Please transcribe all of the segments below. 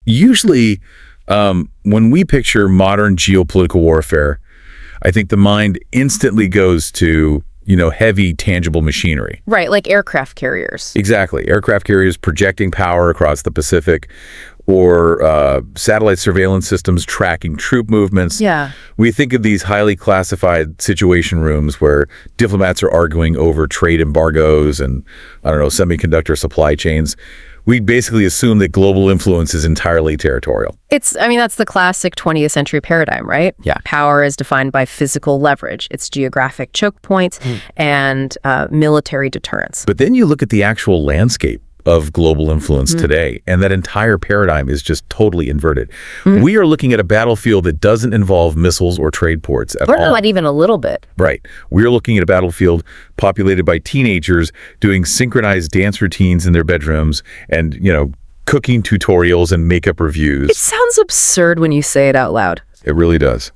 Usually, when we picture modern geopolitical warfare, I think the mind instantly goes to, heavy, tangible machinery. Right, like aircraft carriers. Exactly. Aircraft carriers projecting power across the Pacific, or satellite surveillance systems tracking troop movements. Yeah. We think of these highly classified situation rooms where diplomats are arguing over trade embargoes and, semiconductor supply chains. We basically assume that global influence is entirely territorial. That's the classic 20th century paradigm, right? Yeah. Power is defined by physical leverage, its geographic choke points, and military deterrence. But then you look at the actual landscape of global influence today, and that entire paradigm is just totally inverted. We are looking at a battlefield that doesn't involve missiles or trade ports at all. Not even a little bit. Right. We're looking at a battlefield populated by teenagers doing synchronized dance routines in their bedrooms and, cooking tutorials and makeup reviews. It sounds absurd when you say it out loud. It really does.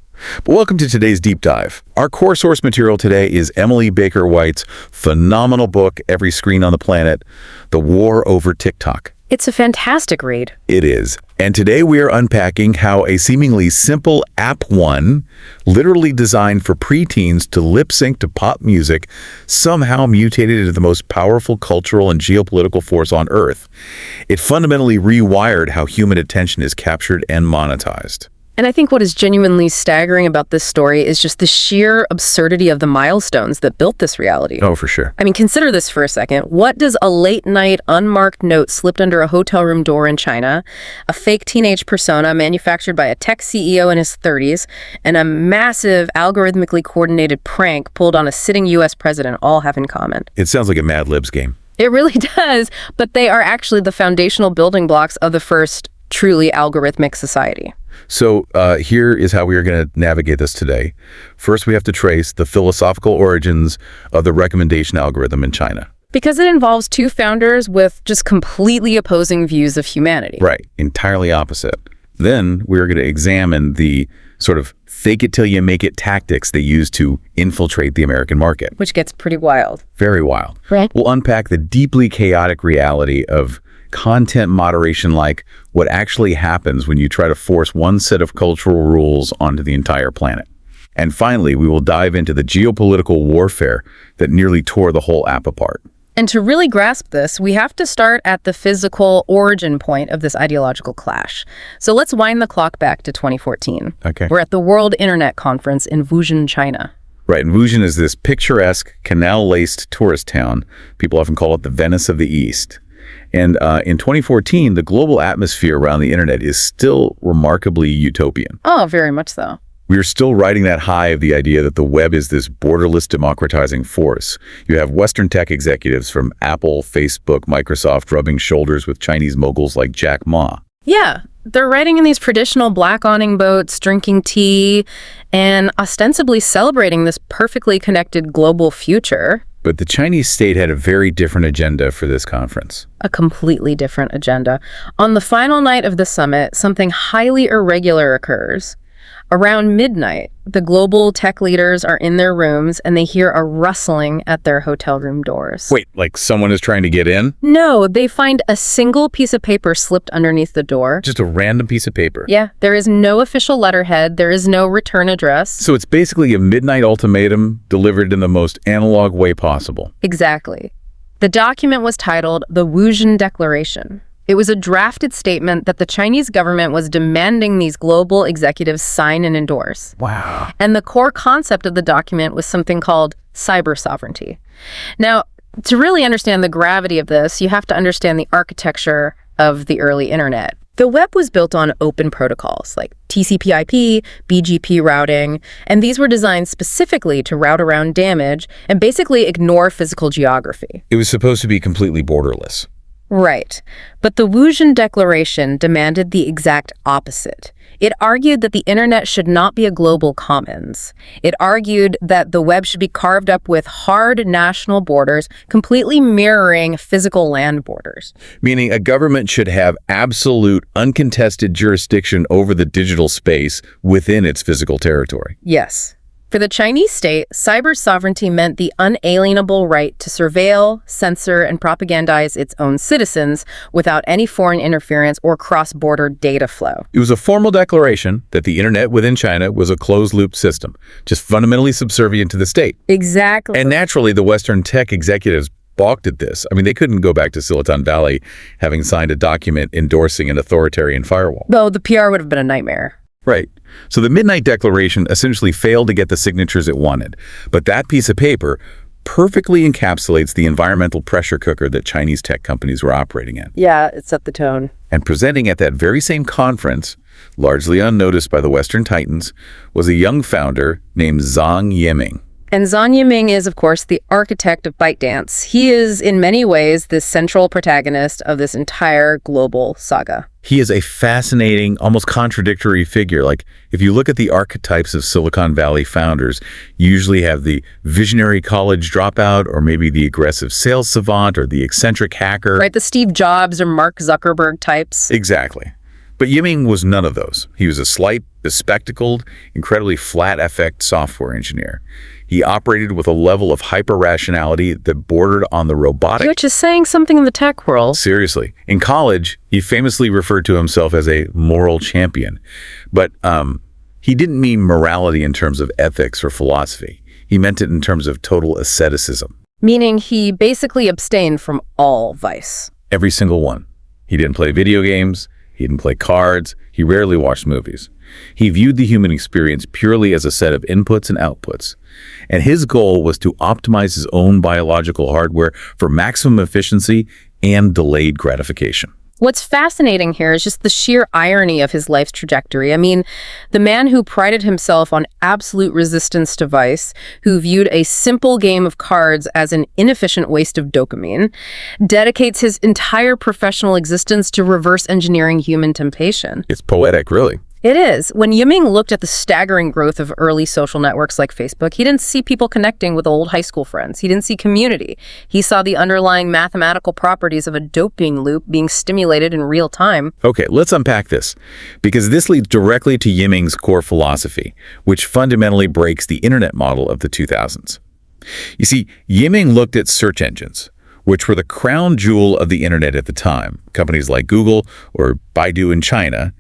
But welcome to today's deep dive. Our core source material today is Emily Baker White's phenomenal book, Every Screen on the Planet, The War Over TikTok. It's a fantastic read. It is. And today we are unpacking how a seemingly simple App One, literally designed for preteens to lip sync to pop music, somehow mutated into the most powerful cultural and geopolitical force on Earth. It fundamentally rewired how human attention is captured and monetized. And I think what is genuinely staggering about this story is just the sheer absurdity of the milestones that built this reality. Oh, for sure. Consider this for a second. What does a late-night, unmarked note slipped under a hotel room door in China, a fake teenage persona manufactured by a tech CEO in his 30s, and a massive, algorithmically coordinated prank pulled on a sitting U.S. president all have in common? It sounds like a Mad Libs game. It really does, but they are actually the foundational building blocks of the first truly algorithmic society. So here is how we are going to navigate this today. First, we have to trace the philosophical origins of the recommendation algorithm in China. Because it involves two founders with just completely opposing views of humanity. Right, entirely opposite. Then we are going to examine the sort of fake it till you make it tactics they use to infiltrate the American market. Which gets pretty wild. Very wild. Right. We'll unpack the deeply chaotic reality of content moderation, like what actually happens when you try to force one set of cultural rules onto the entire planet. And finally, we will dive into the geopolitical warfare that nearly tore the whole app apart. And to really grasp this, we have to start at the physical origin point of this ideological clash. So let's wind the clock back to 2014. Okay. We're at the World Internet Conference in Wuzhen, China. Right, and Wuzhen is this picturesque, canal-laced tourist town. People often call it the Venice of the East. And in 2014, the global atmosphere around the internet is still remarkably utopian. Oh, very much so. We are still riding that high of the idea that the web is this borderless democratizing force. You have Western tech executives from Apple, Facebook, Microsoft rubbing shoulders with Chinese moguls like Jack Ma. Yeah, they're riding in these traditional black awning boats, drinking tea, and ostensibly celebrating this perfectly connected global future. But the Chinese state had a very different agenda for this conference. A completely different agenda. On the final night of the summit, something highly irregular occurs. Around midnight, the global tech leaders are in their rooms and they hear a rustling at their hotel room doors. Wait, like someone is trying to get in? No, they find a single piece of paper slipped underneath the door. Just a random piece of paper? Yeah, there is no official letterhead. There is no return address. So it's basically a midnight ultimatum delivered in the most analog way possible. Exactly. The document was titled the Wuzhen Declaration. It was a drafted statement that the Chinese government was demanding these global executives sign and endorse. Wow. And the core concept of the document was something called cyber sovereignty. Now, to really understand the gravity of this, you have to understand the architecture of the early internet. The web was built on open protocols like TCP/IP, BGP routing, and these were designed specifically to route around damage and basically ignore physical geography. It was supposed to be completely borderless. Right. But the Wuzhen Declaration demanded the exact opposite. It argued that the internet should not be a global commons. It argued that the web should be carved up with hard national borders, completely mirroring physical land borders. Meaning a government should have absolute, uncontested jurisdiction over the digital space within its physical territory. Yes. For the Chinese state, cyber sovereignty meant the unalienable right to surveil, censor, and propagandize its own citizens without any foreign interference or cross-border data flow. It was a formal declaration that the internet within China was a closed-loop system, just fundamentally subservient to the state. Exactly. And naturally, the Western tech executives balked at this. I mean, they couldn't go back to Silicon Valley having signed a document endorsing an authoritarian firewall. Though the PR would have been a nightmare. Right. So the Midnight Declaration essentially failed to get the signatures it wanted. But that piece of paper perfectly encapsulates the environmental pressure cooker that Chinese tech companies were operating in. Yeah, it set the tone. And presenting at that very same conference, largely unnoticed by the Western titans, was a young founder named Zhang Yiming. And Zhang Yiming is, of course, the architect of ByteDance. He is, in many ways, the central protagonist of this entire global saga. He is a fascinating, almost contradictory figure. Like, if you look at the archetypes of Silicon Valley founders, you usually have the visionary college dropout, or maybe the aggressive sales savant, or the eccentric hacker. Right, the Steve Jobs or Mark Zuckerberg types. Exactly. But Yiming was none of those. He was a slight, bespectacled, incredibly flat-affect software engineer. He operated with a level of hyper-rationality that bordered on the robotic. Which is saying something in the tech world. Seriously. In college, he famously referred to himself as a moral champion. But he didn't mean morality in terms of ethics or philosophy. He meant it in terms of total asceticism. Meaning he basically abstained from all vice. Every single one. He didn't play video games. He didn't play cards. He rarely watched movies. He viewed the human experience purely as a set of inputs and outputs. And his goal was to optimize his own biological hardware for maximum efficiency and delayed gratification. What's fascinating here is just the sheer irony of his life's trajectory. I mean, the man who prided himself on absolute resistance to vice, who viewed a simple game of cards as an inefficient waste of dopamine, dedicates his entire professional existence to reverse engineering human temptation. It's poetic, really. It is. When Yiming looked at the staggering growth of early social networks like Facebook, he didn't see people connecting with old high school friends. He didn't see community. He saw the underlying mathematical properties of a dopamine loop being stimulated in real time. Okay, let's unpack this, because this leads directly to Yiming's core philosophy, which fundamentally breaks the internet model of the 2000s. You see, Yiming looked at search engines, which were the crown jewel of the internet at the time, companies like Google or Baidu in China,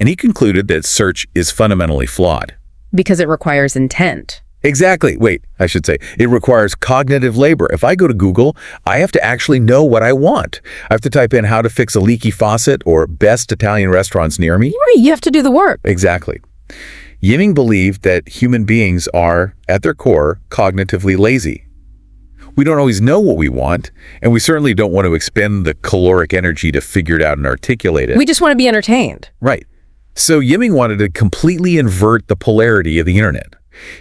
and he concluded that search is fundamentally flawed. Because it requires intent. Exactly. Wait, I should say, it requires cognitive labor. If I go to Google, I have to actually know what I want. I have to type in how to fix a leaky faucet or best Italian restaurants near me. Right, you have to do the work. Exactly. Yiming believed that human beings are, at their core, cognitively lazy. We don't always know what we want, and we certainly don't want to expend the caloric energy to figure it out and articulate it. We just want to be entertained. Right. So Yiming wanted to completely invert the polarity of the internet.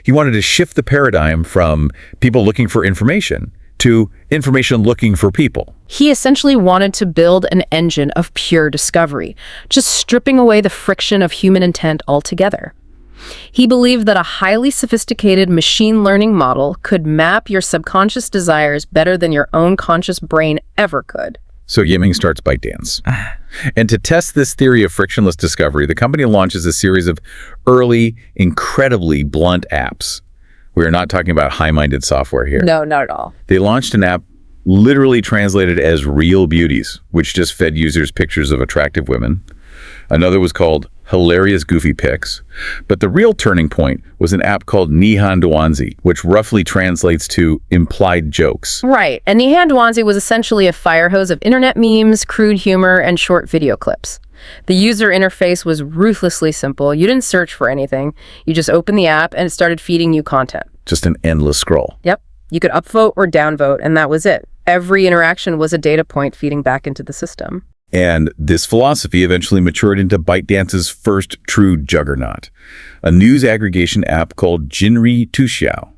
He wanted to shift the paradigm from people looking for information to information looking for people. He essentially wanted to build an engine of pure discovery, just stripping away the friction of human intent altogether. He believed that a highly sophisticated machine learning model could map your subconscious desires better than your own conscious brain ever could. So Yiming starts ByteDance. And to test this theory of frictionless discovery, the company launches a series of early, incredibly blunt apps. We are not talking about high-minded software here. No, not at all. They launched an app literally translated as Real Beauties, which just fed users pictures of attractive women. Another was called Hilarious Goofy Pics. But the real turning point was an app called Nihan Duanzi, which roughly translates to implied jokes. Right, and Nihan Duanzi was essentially a fire hose of internet memes, crude humor, and short video clips. The user interface was ruthlessly simple. You didn't search for anything. You just opened the app and it started feeding you content. Just an endless scroll. Yep. You could upvote or downvote, and that was it. Every interaction was a data point feeding back into the system. And this philosophy eventually matured into ByteDance's first true juggernaut, a news aggregation app called Jinri Tuxiao.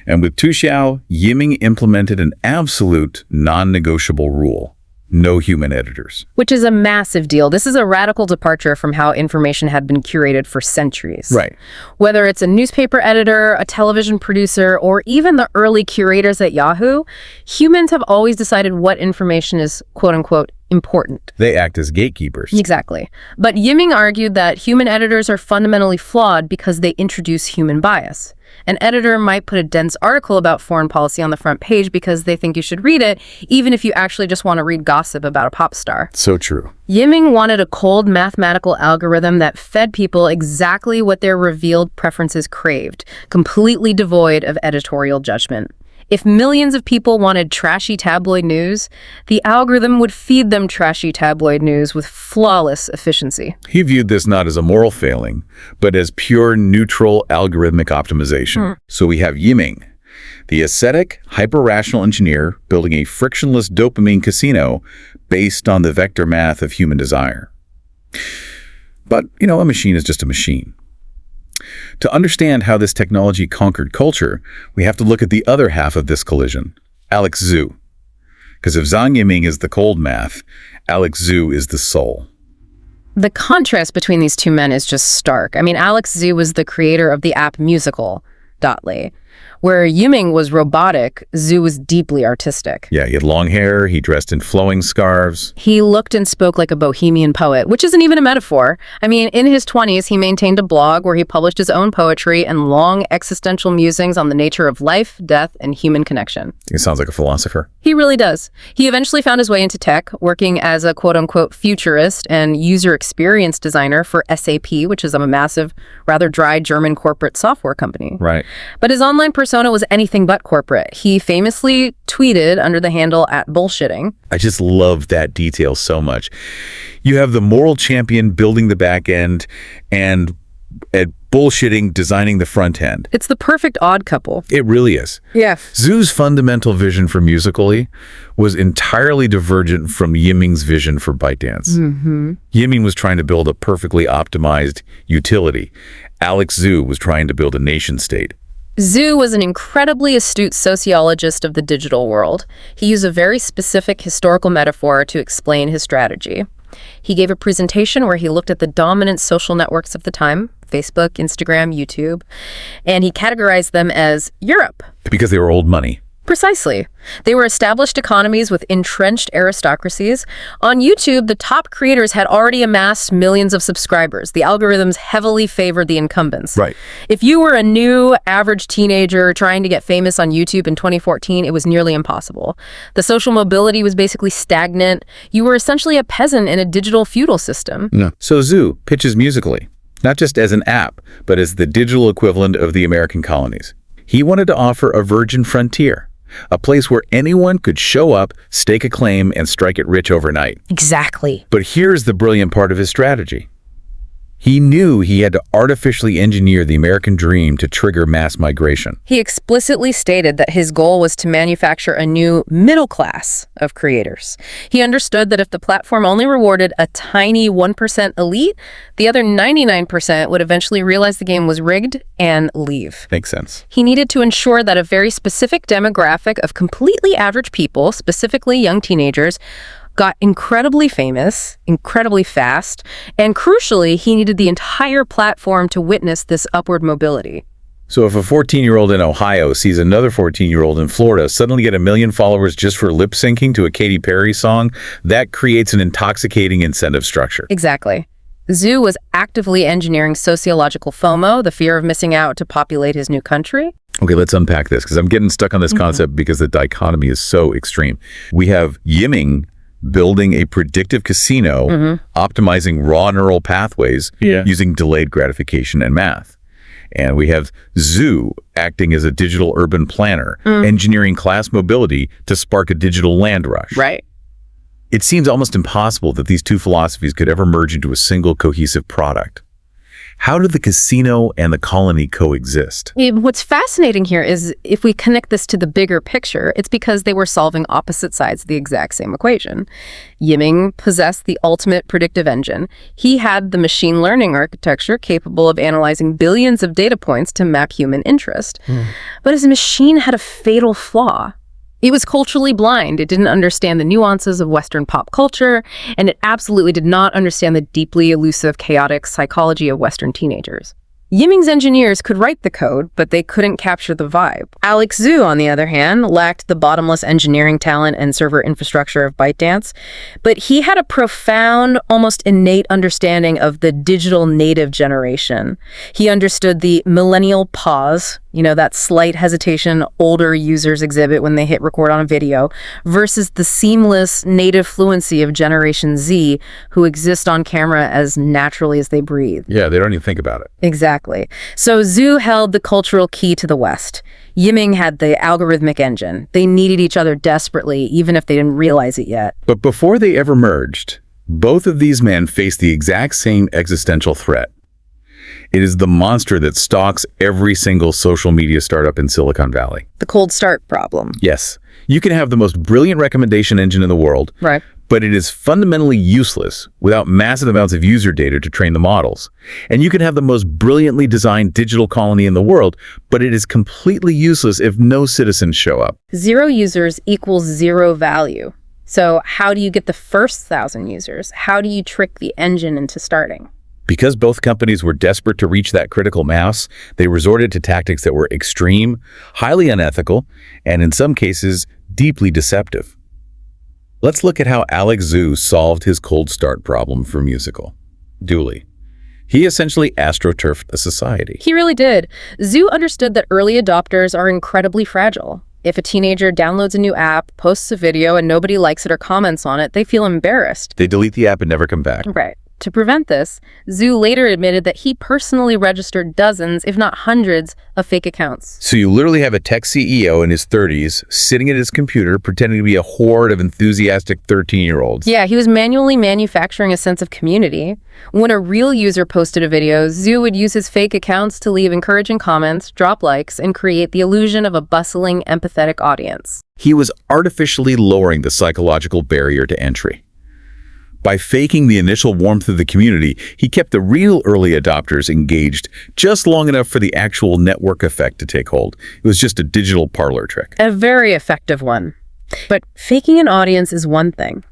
And with Tuxiao, Yiming implemented an absolute non-negotiable rule: no human editors. Which is a massive deal. This is a radical departure from how information had been curated for centuries. Right. Whether it's a newspaper editor, a television producer, or even the early curators at Yahoo, humans have always decided what information is quote-unquote important. They act as gatekeepers. Exactly. But Yiming argued that human editors are fundamentally flawed because they introduce human bias. An editor might put a dense article about foreign policy on the front page because they think you should read it, even if you actually just want to read gossip about a pop star. So true. Yiming wanted a cold mathematical algorithm that fed people exactly what their revealed preferences craved, completely devoid of editorial judgment. If millions of people wanted trashy tabloid news, the algorithm would feed them trashy tabloid news with flawless efficiency. He viewed this not as a moral failing, but as pure neutral algorithmic optimization. So we have Yiming, the ascetic, hyper-rational engineer building a frictionless dopamine casino based on the vector math of human desire. But, a machine is just a machine. To understand how this technology conquered culture, we have to look at the other half of this collision, Alex Zhu. Because if Zhang Yiming is the cold math, Alex Zhu is the soul. The contrast between these two men is just stark. Alex Zhu was the creator of the app Musical.ly. Where Yiming was robotic, Zhu was deeply artistic. Yeah, he had long hair, he dressed in flowing scarves. He looked and spoke like a bohemian poet, which isn't even a metaphor. In his 20s, he maintained a blog where he published his own poetry and long existential musings on the nature of life, death, and human connection. He sounds like a philosopher. He really does. He eventually found his way into tech, working as a quote-unquote futurist and user experience designer for SAP, which is a massive, rather dry German corporate software company. Right. But his online persona was anything but corporate. He famously tweeted under the handle @bullshitting. I just love that detail so much. You have the moral champion building the back end and at bullshitting designing the front end. It's the perfect odd couple. It really is. Yeah. Zhu's fundamental vision for Musical.ly was entirely divergent from Yiming's vision for ByteDance. Yiming was trying to build a perfectly optimized utility. Alex Zhu was trying to build a nation state. Zhu was an incredibly astute sociologist of the digital world. He used a very specific historical metaphor to explain his strategy. He gave a presentation where he looked at the dominant social networks of the time, Facebook, Instagram, YouTube, and he categorized them as Europe. Because they were old money. Precisely. They were established economies with entrenched aristocracies. On YouTube, the top creators had already amassed millions of subscribers. The algorithms heavily favored the incumbents. Right. If you were a new, average teenager trying to get famous on YouTube in 2014, it was nearly impossible. The social mobility was basically stagnant. You were essentially a peasant in a digital feudal system. No. So Zhu pitches Musical.ly, not just as an app, but as the digital equivalent of the American colonies. He wanted to offer a virgin frontier. A place where anyone could show up, stake a claim, and strike it rich overnight. Exactly. But here's the brilliant part of his strategy. He knew he had to artificially engineer the American dream to trigger mass migration. He explicitly stated that his goal was to manufacture a new middle class of creators. He understood that if the platform only rewarded a tiny 1% elite, the other 99% would eventually realize the game was rigged and leave. Makes sense. He needed to ensure that a very specific demographic of completely average people, specifically young teenagers, got incredibly famous, incredibly fast, and crucially, he needed the entire platform to witness this upward mobility. So if a 14-year-old in Ohio sees another 14-year-old in Florida suddenly get 1 million followers just for lip-syncing to a Katy Perry song, that creates an intoxicating incentive structure. Exactly. Zhu was actively engineering sociological FOMO, the fear of missing out, to populate his new country. Okay, let's unpack this, because I'm getting stuck on this concept because the dichotomy is so extreme. We have Yiming building a predictive casino, optimizing raw neural pathways using delayed gratification and math. And we have Zhu acting as a digital urban planner, engineering class mobility to spark a digital land rush. Right. It seems almost impossible that these two philosophies could ever merge into a single cohesive product. How do the casino and the colony coexist? What's fascinating here is if we connect this to the bigger picture, it's because they were solving opposite sides of the exact same equation. Yiming possessed the ultimate predictive engine. He had the machine learning architecture capable of analyzing billions of data points to map human interest. But his machine had a fatal flaw. It was culturally blind. It didn't understand the nuances of Western pop culture, and it absolutely did not understand the deeply elusive, chaotic psychology of Western teenagers. Yiming's engineers could write the code, but they couldn't capture the vibe. Alex Zhu, on the other hand, lacked the bottomless engineering talent and server infrastructure of ByteDance, but he had a profound, almost innate understanding of the digital native generation. He understood the millennial pause, that slight hesitation older users exhibit when they hit record on a video, versus the seamless native fluency of Generation Z, who exist on camera as naturally as they breathe. Yeah, they don't even think about it. Exactly. So Zhu held the cultural key to the West. Yiming had the algorithmic engine. They needed each other desperately, even if they didn't realize it yet. But before they ever merged, both of these men faced the exact same existential threat. It is the monster that stalks every single social media startup in Silicon Valley. The cold start problem. Yes, you can have the most brilliant recommendation engine in the world, Right. but it is fundamentally useless without massive amounts of user data to train the models. And you can have the most brilliantly designed digital colony in the world, but it is completely useless if no citizens show up. 0 users equals 0 value. So how do you get the first 1,000 users? How do you trick the engine into starting? Because both companies were desperate to reach that critical mass, they resorted to tactics that were extreme, highly unethical, and in some cases, deeply deceptive. Let's look at how Alex Zhu solved his cold start problem for Musical. Duly. He essentially astroturfed a society. He really did. Zhu understood that early adopters are incredibly fragile. If a teenager downloads a new app, posts a video, and nobody likes it or comments on it, they feel embarrassed. They delete the app and never come back. Right. To prevent this, Zhu later admitted that he personally registered dozens, if not hundreds, of fake accounts. So you literally have a tech CEO in his 30s sitting at his computer pretending to be a horde of enthusiastic 13-year-olds. Yeah, he was manually manufacturing a sense of community. When a real user posted a video, Zhu would use his fake accounts to leave encouraging comments, drop likes, and create the illusion of a bustling, empathetic audience. He was artificially lowering the psychological barrier to entry. By faking the initial warmth of the community, he kept the real early adopters engaged just long enough for the actual network effect to take hold. It was just a digital parlor trick. A very effective one. But faking an audience is one thing.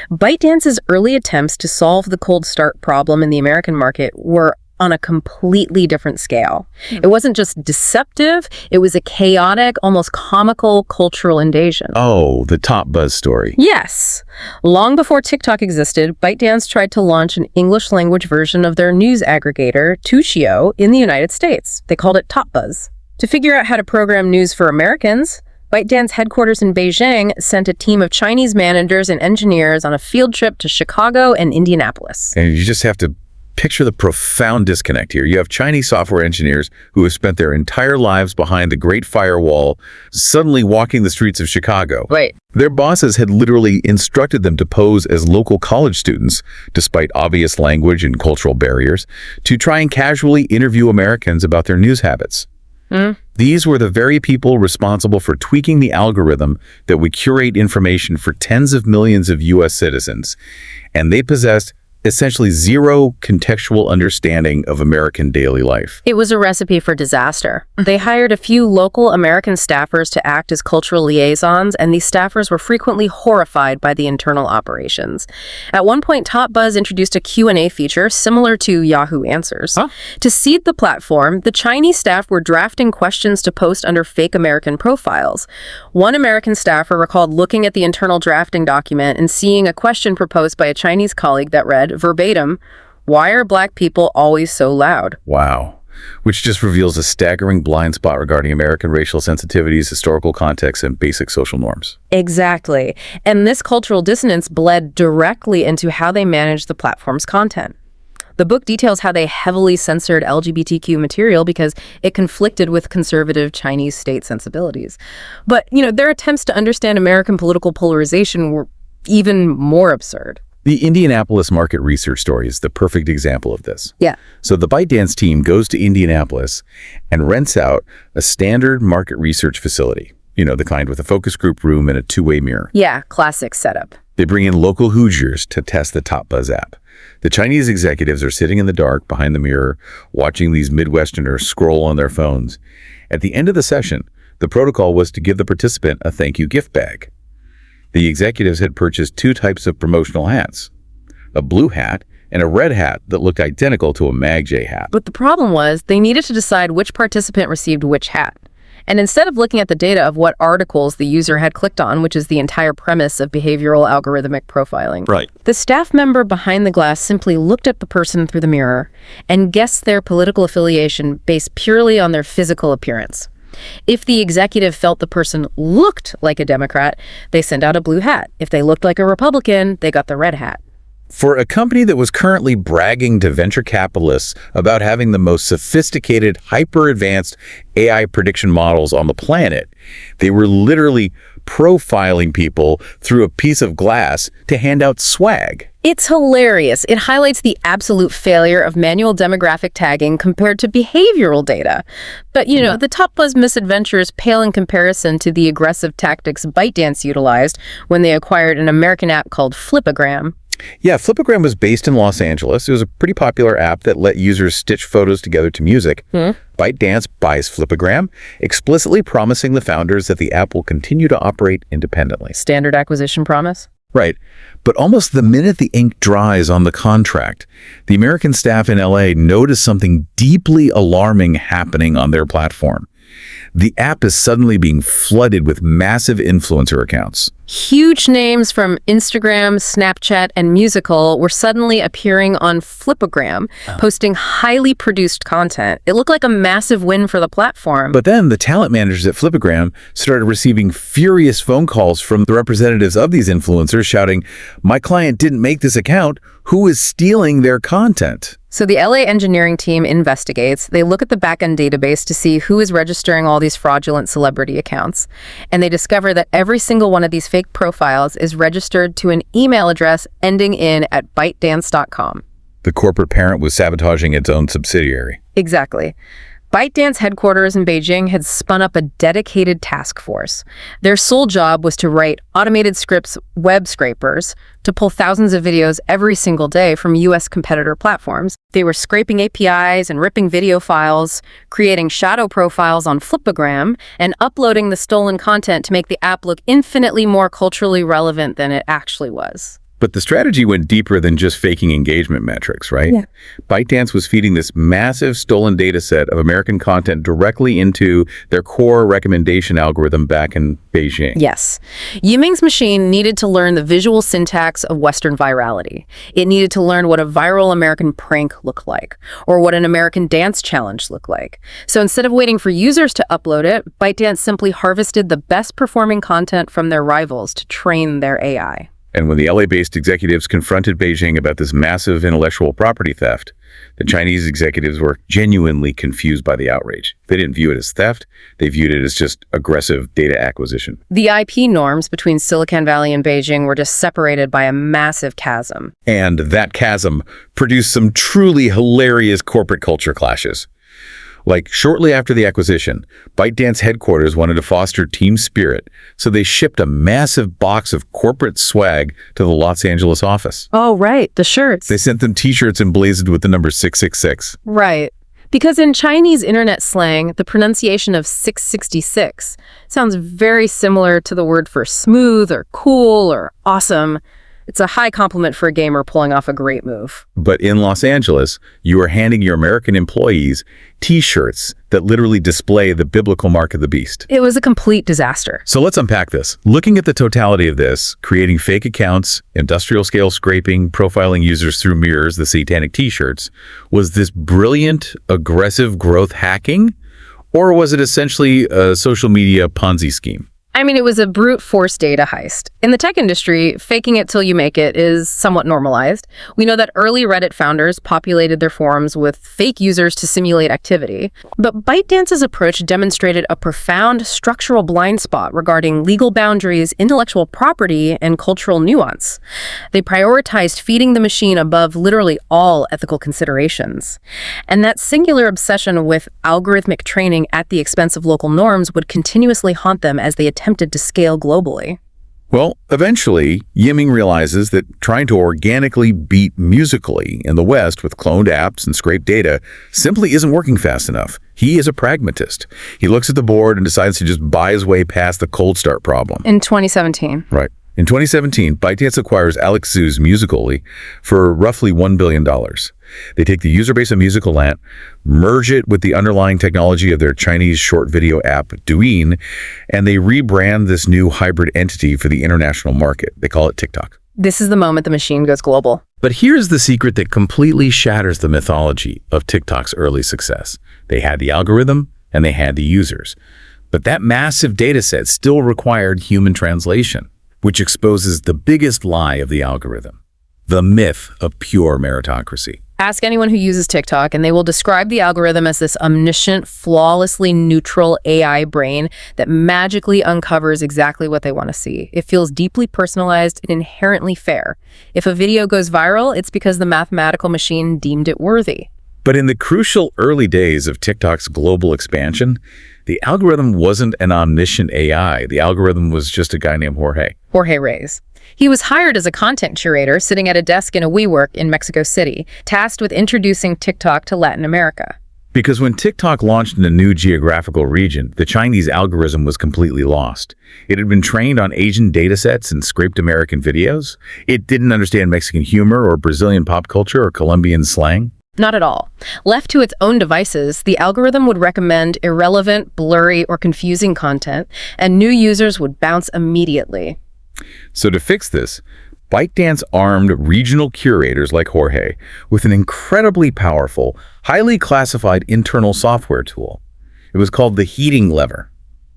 ByteDance's early attempts to solve the cold start problem in the American market were on a completely different scale. It wasn't just deceptive, it was a chaotic, almost comical cultural invasion. Oh, the Top Buzz story. Yes. Long before TikTok existed, ByteDance tried to launch an English-language version of their news aggregator, Tushio, in the United States. They called it Top Buzz. To figure out how to program news for Americans, ByteDance headquarters in Beijing sent a team of Chinese managers and engineers on a field trip to Chicago and Indianapolis. And you just have to picture the profound disconnect here. You have Chinese software engineers who have spent their entire lives behind the Great Firewall, suddenly walking the streets of Chicago. Right. Their bosses had literally instructed them to pose as local college students, despite obvious language and cultural barriers, to try and casually interview Americans about their news habits. These were the very people responsible for tweaking the algorithm that would curate information for tens of millions of U.S. citizens, and they possessed essentially zero contextual understanding of American daily life. It was a recipe for disaster. They hired a few local American staffers to act as cultural liaisons, and these staffers were frequently horrified by the internal operations. At one point, Top Buzz introduced a Q&A feature similar to Yahoo Answers. To seed the platform, the Chinese staff were drafting questions to post under fake American profiles. One American staffer recalled looking at the internal drafting document and seeing a question proposed by a Chinese colleague that read, verbatim, "Why are black people always so loud?" Wow. Which just reveals a staggering blind spot regarding American racial sensitivities, historical context, and basic social norms. Exactly. And this cultural dissonance bled directly into how they managed the platform's content. The book details how they heavily censored LGBTQ material because it conflicted with conservative Chinese state sensibilities. But, their attempts to understand American political polarization were even more absurd. The Indianapolis market research story is the perfect example of this. Yeah. So the ByteDance team goes to Indianapolis and rents out a standard market research facility, the kind with a focus group room and a two-way mirror. Yeah, classic setup. They bring in local Hoosiers to test the Top Buzz app. The Chinese executives are sitting in the dark behind the mirror, watching these Midwesterners scroll on their phones. At the end of the session, the protocol was to give the participant a thank you gift bag. The executives had purchased 2 types of promotional hats, a blue hat and a red hat that looked identical to a MagJ hat. But the problem was they needed to decide which participant received which hat. And instead of looking at the data of what articles the user had clicked on, which is the entire premise of behavioral algorithmic profiling, Right. the staff member behind the glass simply looked at the person through the mirror and guessed their political affiliation based purely on their physical appearance. If the executive felt the person looked like a Democrat, they sent out a blue hat. If they looked like a Republican, they got the red hat. For a company that was currently bragging to venture capitalists about having the most sophisticated, hyper-advanced AI prediction models on the planet, they were literally profiling people through a piece of glass to hand out swag. It's hilarious. It highlights the absolute failure of manual demographic tagging compared to behavioral data. But, the Top Buzz misadventures pale in comparison to the aggressive tactics ByteDance utilized when they acquired an American app called Flipagram. Yeah, Flipagram was based in Los Angeles. It was a pretty popular app that let users stitch photos together to music. ByteDance buys Flipagram, explicitly promising the founders that the app will continue to operate independently. Standard acquisition promise? Right. But almost the minute the ink dries on the contract, the American staff in LA notice something deeply alarming happening on their platform. The app is suddenly being flooded with massive influencer accounts. Huge names from Instagram, Snapchat, and Musical were suddenly appearing on Flipagram, posting highly produced content. It looked like a massive win for the platform. But then the talent managers at Flipagram started receiving furious phone calls from the representatives of these influencers shouting, "My client didn't make this account. Who is stealing their content?" So the LA engineering team investigates. They look at the backend database to see who is registering all these fraudulent celebrity accounts. And they discover that every single one of these fake profiles is registered to an email address ending in @bytedance.com. The corporate parent was sabotaging its own subsidiary. Exactly. ByteDance headquarters in Beijing had spun up a dedicated task force. Their sole job was to write automated scripts, web scrapers, to pull thousands of videos every single day from US competitor platforms. They were scraping APIs and ripping video files, creating shadow profiles on Flipagram, and uploading the stolen content to make the app look infinitely more culturally relevant than it actually was. But the strategy went deeper than just faking engagement metrics, right? Yeah. ByteDance was feeding this massive stolen data set of American content directly into their core recommendation algorithm back in Beijing. Yes. Yiming's machine needed to learn the visual syntax of Western virality. It needed to learn what a viral American prank looked like, or what an American dance challenge looked like. So instead of waiting for users to upload it, ByteDance simply harvested the best performing content from their rivals to train their AI. And when the LA-based executives confronted Beijing about this massive intellectual property theft, the Chinese executives were genuinely confused by the outrage. They didn't view it as theft. They viewed it as just aggressive data acquisition. The IP norms between Silicon Valley and Beijing were just separated by a massive chasm. And that chasm produced some truly hilarious corporate culture clashes. Like, shortly after the acquisition, ByteDance headquarters wanted to foster team spirit, so they shipped a massive box of corporate swag to the Los Angeles office. Oh, right, the shirts. They sent them t-shirts emblazoned with the number 666. Right. Because in Chinese internet slang, the pronunciation of 666 sounds very similar to the word for smooth or cool or awesome. It's a high compliment for a gamer pulling off a great move. But in Los Angeles, you are handing your American employees t-shirts that literally display the biblical mark of the beast. It was a complete disaster. So let's unpack this. Looking at the totality of this, creating fake accounts, industrial scale scraping, profiling users through mirrors, the satanic t-shirts, was this brilliant, aggressive growth hacking? Or was it essentially a social media Ponzi scheme? I mean, it was a brute force data heist. In the tech industry, faking it till you make it is somewhat normalized. We know that early Reddit founders populated their forums with fake users to simulate activity. But ByteDance's approach demonstrated a profound structural blind spot regarding legal boundaries, intellectual property, and cultural nuance. They prioritized feeding the machine above literally all ethical considerations. And that singular obsession with algorithmic training at the expense of local norms would continuously haunt them as they attempted to scale globally. Well, eventually, Yiming realizes that trying to organically beat Musical.ly in the West with cloned apps and scraped data simply isn't working fast enough. He is a pragmatist. He looks at the board and decides to just buy his way past the cold start problem. In 2017. Right. In 2017, ByteDance acquires Alex Zhu's Musical.ly for roughly $1 billion. They take the user base of Musical.ly, merge it with the underlying technology of their Chinese short video app, Douyin, and they rebrand this new hybrid entity for the international market. They call it TikTok. This is the moment the machine goes global. But here's the secret that completely shatters the mythology of TikTok's early success. They had the algorithm and they had the users. But that massive data set still required human translation, which exposes the biggest lie of the algorithm, the myth of pure meritocracy. Ask anyone who uses TikTok, and they will describe the algorithm as this omniscient, flawlessly neutral AI brain that magically uncovers exactly what they want to see. It feels deeply personalized and inherently fair. If a video goes viral, it's because the mathematical machine deemed it worthy. But in the crucial early days of TikTok's global expansion, the algorithm wasn't an omniscient AI. The algorithm was just a guy named Jorge. Jorge Reyes. He was hired as a content curator sitting at a desk in a WeWork in Mexico City, tasked with introducing TikTok to Latin America. Because when TikTok launched in a new geographical region, the Chinese algorithm was completely lost. It had been trained on Asian datasets and scraped American videos. It didn't understand Mexican humor or Brazilian pop culture or Colombian slang. Not at all. Left to its own devices, the algorithm would recommend irrelevant, blurry, or confusing content, and new users would bounce immediately. So to fix this, ByteDance armed regional curators like Jorge with an incredibly powerful, highly classified internal software tool. It was called the heating lever.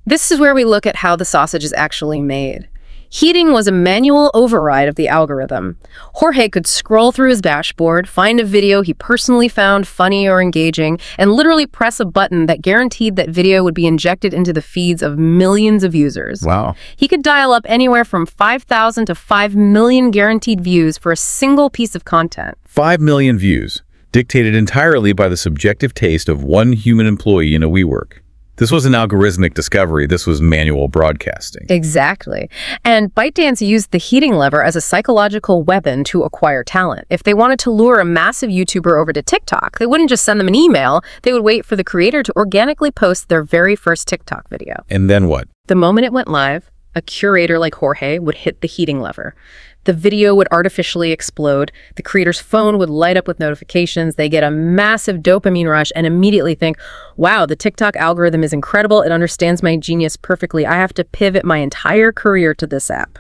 This is where we look at how the sausage is actually made. Heating was a manual override of the algorithm. Jorge could scroll through his dashboard, find a video he personally found funny or engaging, and literally press a button that guaranteed that video would be injected into the feeds of millions of users. Wow. He could dial up anywhere from 5,000 to 5 million guaranteed views for a single piece of content. 5 million views, dictated entirely by the subjective taste of one human employee in a WeWork. This was an algorithmic discovery. This was manual broadcasting. Exactly. And ByteDance used the heating lever as a psychological weapon to acquire talent. If they wanted to lure a massive YouTuber over to TikTok, they wouldn't just send them an email. They would wait for the creator to organically post their very first TikTok video. And then what? The moment it went live, a curator like Jorge would hit the heating lever. The video would artificially explode. The creator's phone would light up with notifications. They get a massive dopamine rush and immediately think, wow, the TikTok algorithm is incredible. It understands my genius perfectly. I have to pivot my entire career to this app.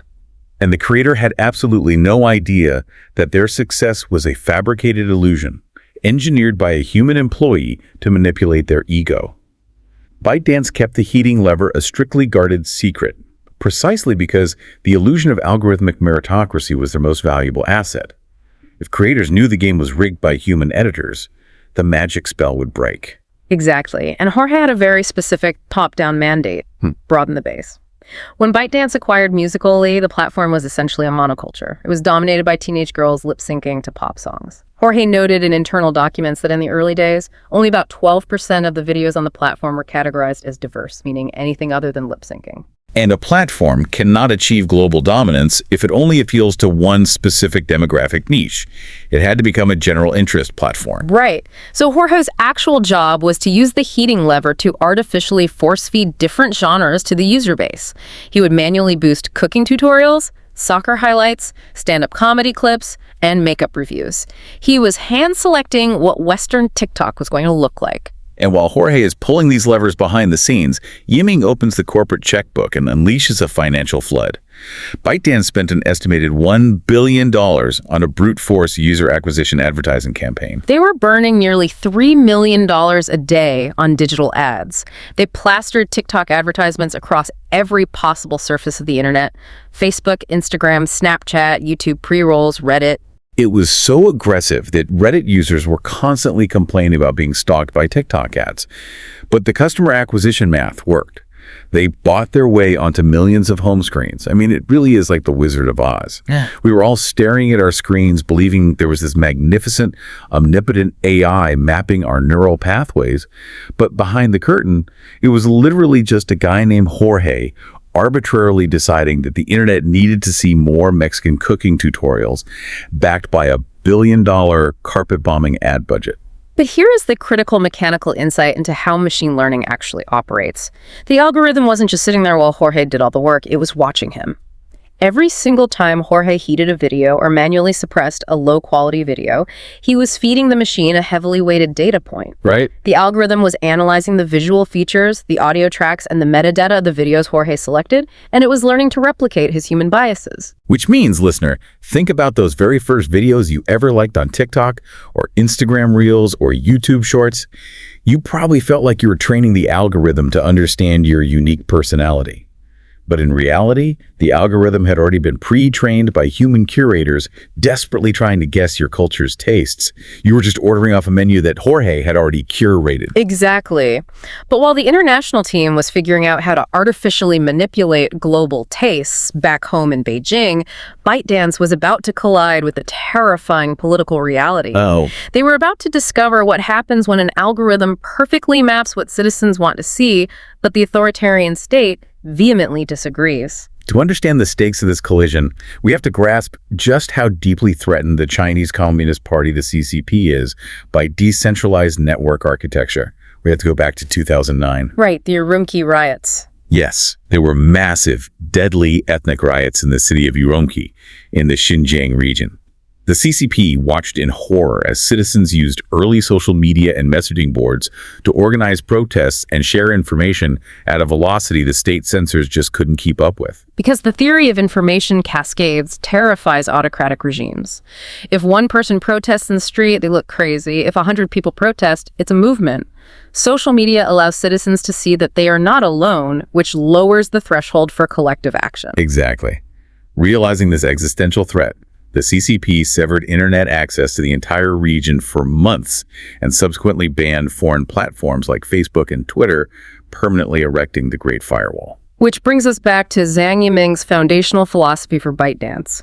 And the creator had absolutely no idea that their success was a fabricated illusion, engineered by a human employee to manipulate their ego. ByteDance kept the heating lever a strictly guarded secret, precisely because the illusion of algorithmic meritocracy was their most valuable asset. If creators knew the game was rigged by human editors, the magic spell would break. Exactly. And Jorge had a very specific top-down mandate, broaden the base. When ByteDance acquired Musical.ly, the platform was essentially a monoculture. It was dominated by teenage girls lip-syncing to pop songs. Jorge noted in internal documents that in the early days, only about 12% of the videos on the platform were categorized as diverse, meaning anything other than lip-syncing. And a platform cannot achieve global dominance if it only appeals to one specific demographic niche. It had to become a general interest platform. Right. So Jorge's actual job was to use the heating lever to artificially force-feed different genres to the user base. He would manually boost cooking tutorials, soccer highlights, stand-up comedy clips, and makeup reviews. He was hand-selecting what Western TikTok was going to look like. And while Jorge is pulling these levers behind the scenes, Yiming opens the corporate checkbook and unleashes a financial flood. ByteDance spent an estimated $1 billion on a brute force user acquisition advertising campaign. They were burning nearly $3 million a day on digital ads. They plastered TikTok advertisements across every possible surface of the internet: Facebook, Instagram, Snapchat, YouTube pre-rolls, Reddit. It was so aggressive that Reddit users were constantly complaining about being stalked by TikTok ads. But the customer acquisition math worked. They bought their way onto millions of home screens. I mean, it really is like the Wizard of Oz. Yeah. We were all staring at our screens, believing there was this magnificent, omnipotent AI mapping our neural pathways. But behind the curtain, it was literally just a guy named Jorge arbitrarily deciding that the internet needed to see more Mexican cooking tutorials backed by $1 billion carpet bombing ad budget. But here is the critical mechanical insight into how machine learning actually operates. The algorithm wasn't just sitting there while Jorge did all the work, it was watching him. Every single time Jorge heated a video or manually suppressed a low-quality video, he was feeding the machine a heavily weighted data point. Right? The algorithm was analyzing the visual features, the audio tracks, and the metadata of the videos Jorge selected, and it was learning to replicate his human biases. Which means, listener, think about those very first videos you ever liked on TikTok or Instagram Reels or YouTube Shorts. You probably felt like you were training the algorithm to understand your unique personality. But in reality, the algorithm had already been pre-trained by human curators desperately trying to guess your culture's tastes. You were just ordering off a menu that Jorge had already curated. Exactly. But while the international team was figuring out how to artificially manipulate global tastes back home in Beijing, ByteDance was about to collide with a terrifying political reality. Oh. They were about to discover what happens when an algorithm perfectly maps what citizens want to see, but the authoritarian state vehemently disagrees. To understand the stakes of this collision, we have to grasp just how deeply threatened the Chinese Communist Party, the CCP, is by decentralized network architecture. We have to go back to 2009. Right, the Urumqi riots. Yes, there were massive, deadly ethnic riots in the city of Urumqi in the Xinjiang region. The CCP watched in horror as citizens used early social media and messaging boards to organize protests and share information at a velocity the state censors just couldn't keep up with. Because the theory of information cascades terrifies autocratic regimes. If one person protests in the street, they look crazy. If 100 people protest, it's a movement. Social media allows citizens to see that they are not alone, which lowers the threshold for collective action. Exactly. Realizing this existential threat, the CCP severed internet access to the entire region for months and subsequently banned foreign platforms like Facebook and Twitter, permanently erecting the Great Firewall. Which brings us back to Zhang Yiming's foundational philosophy for ByteDance.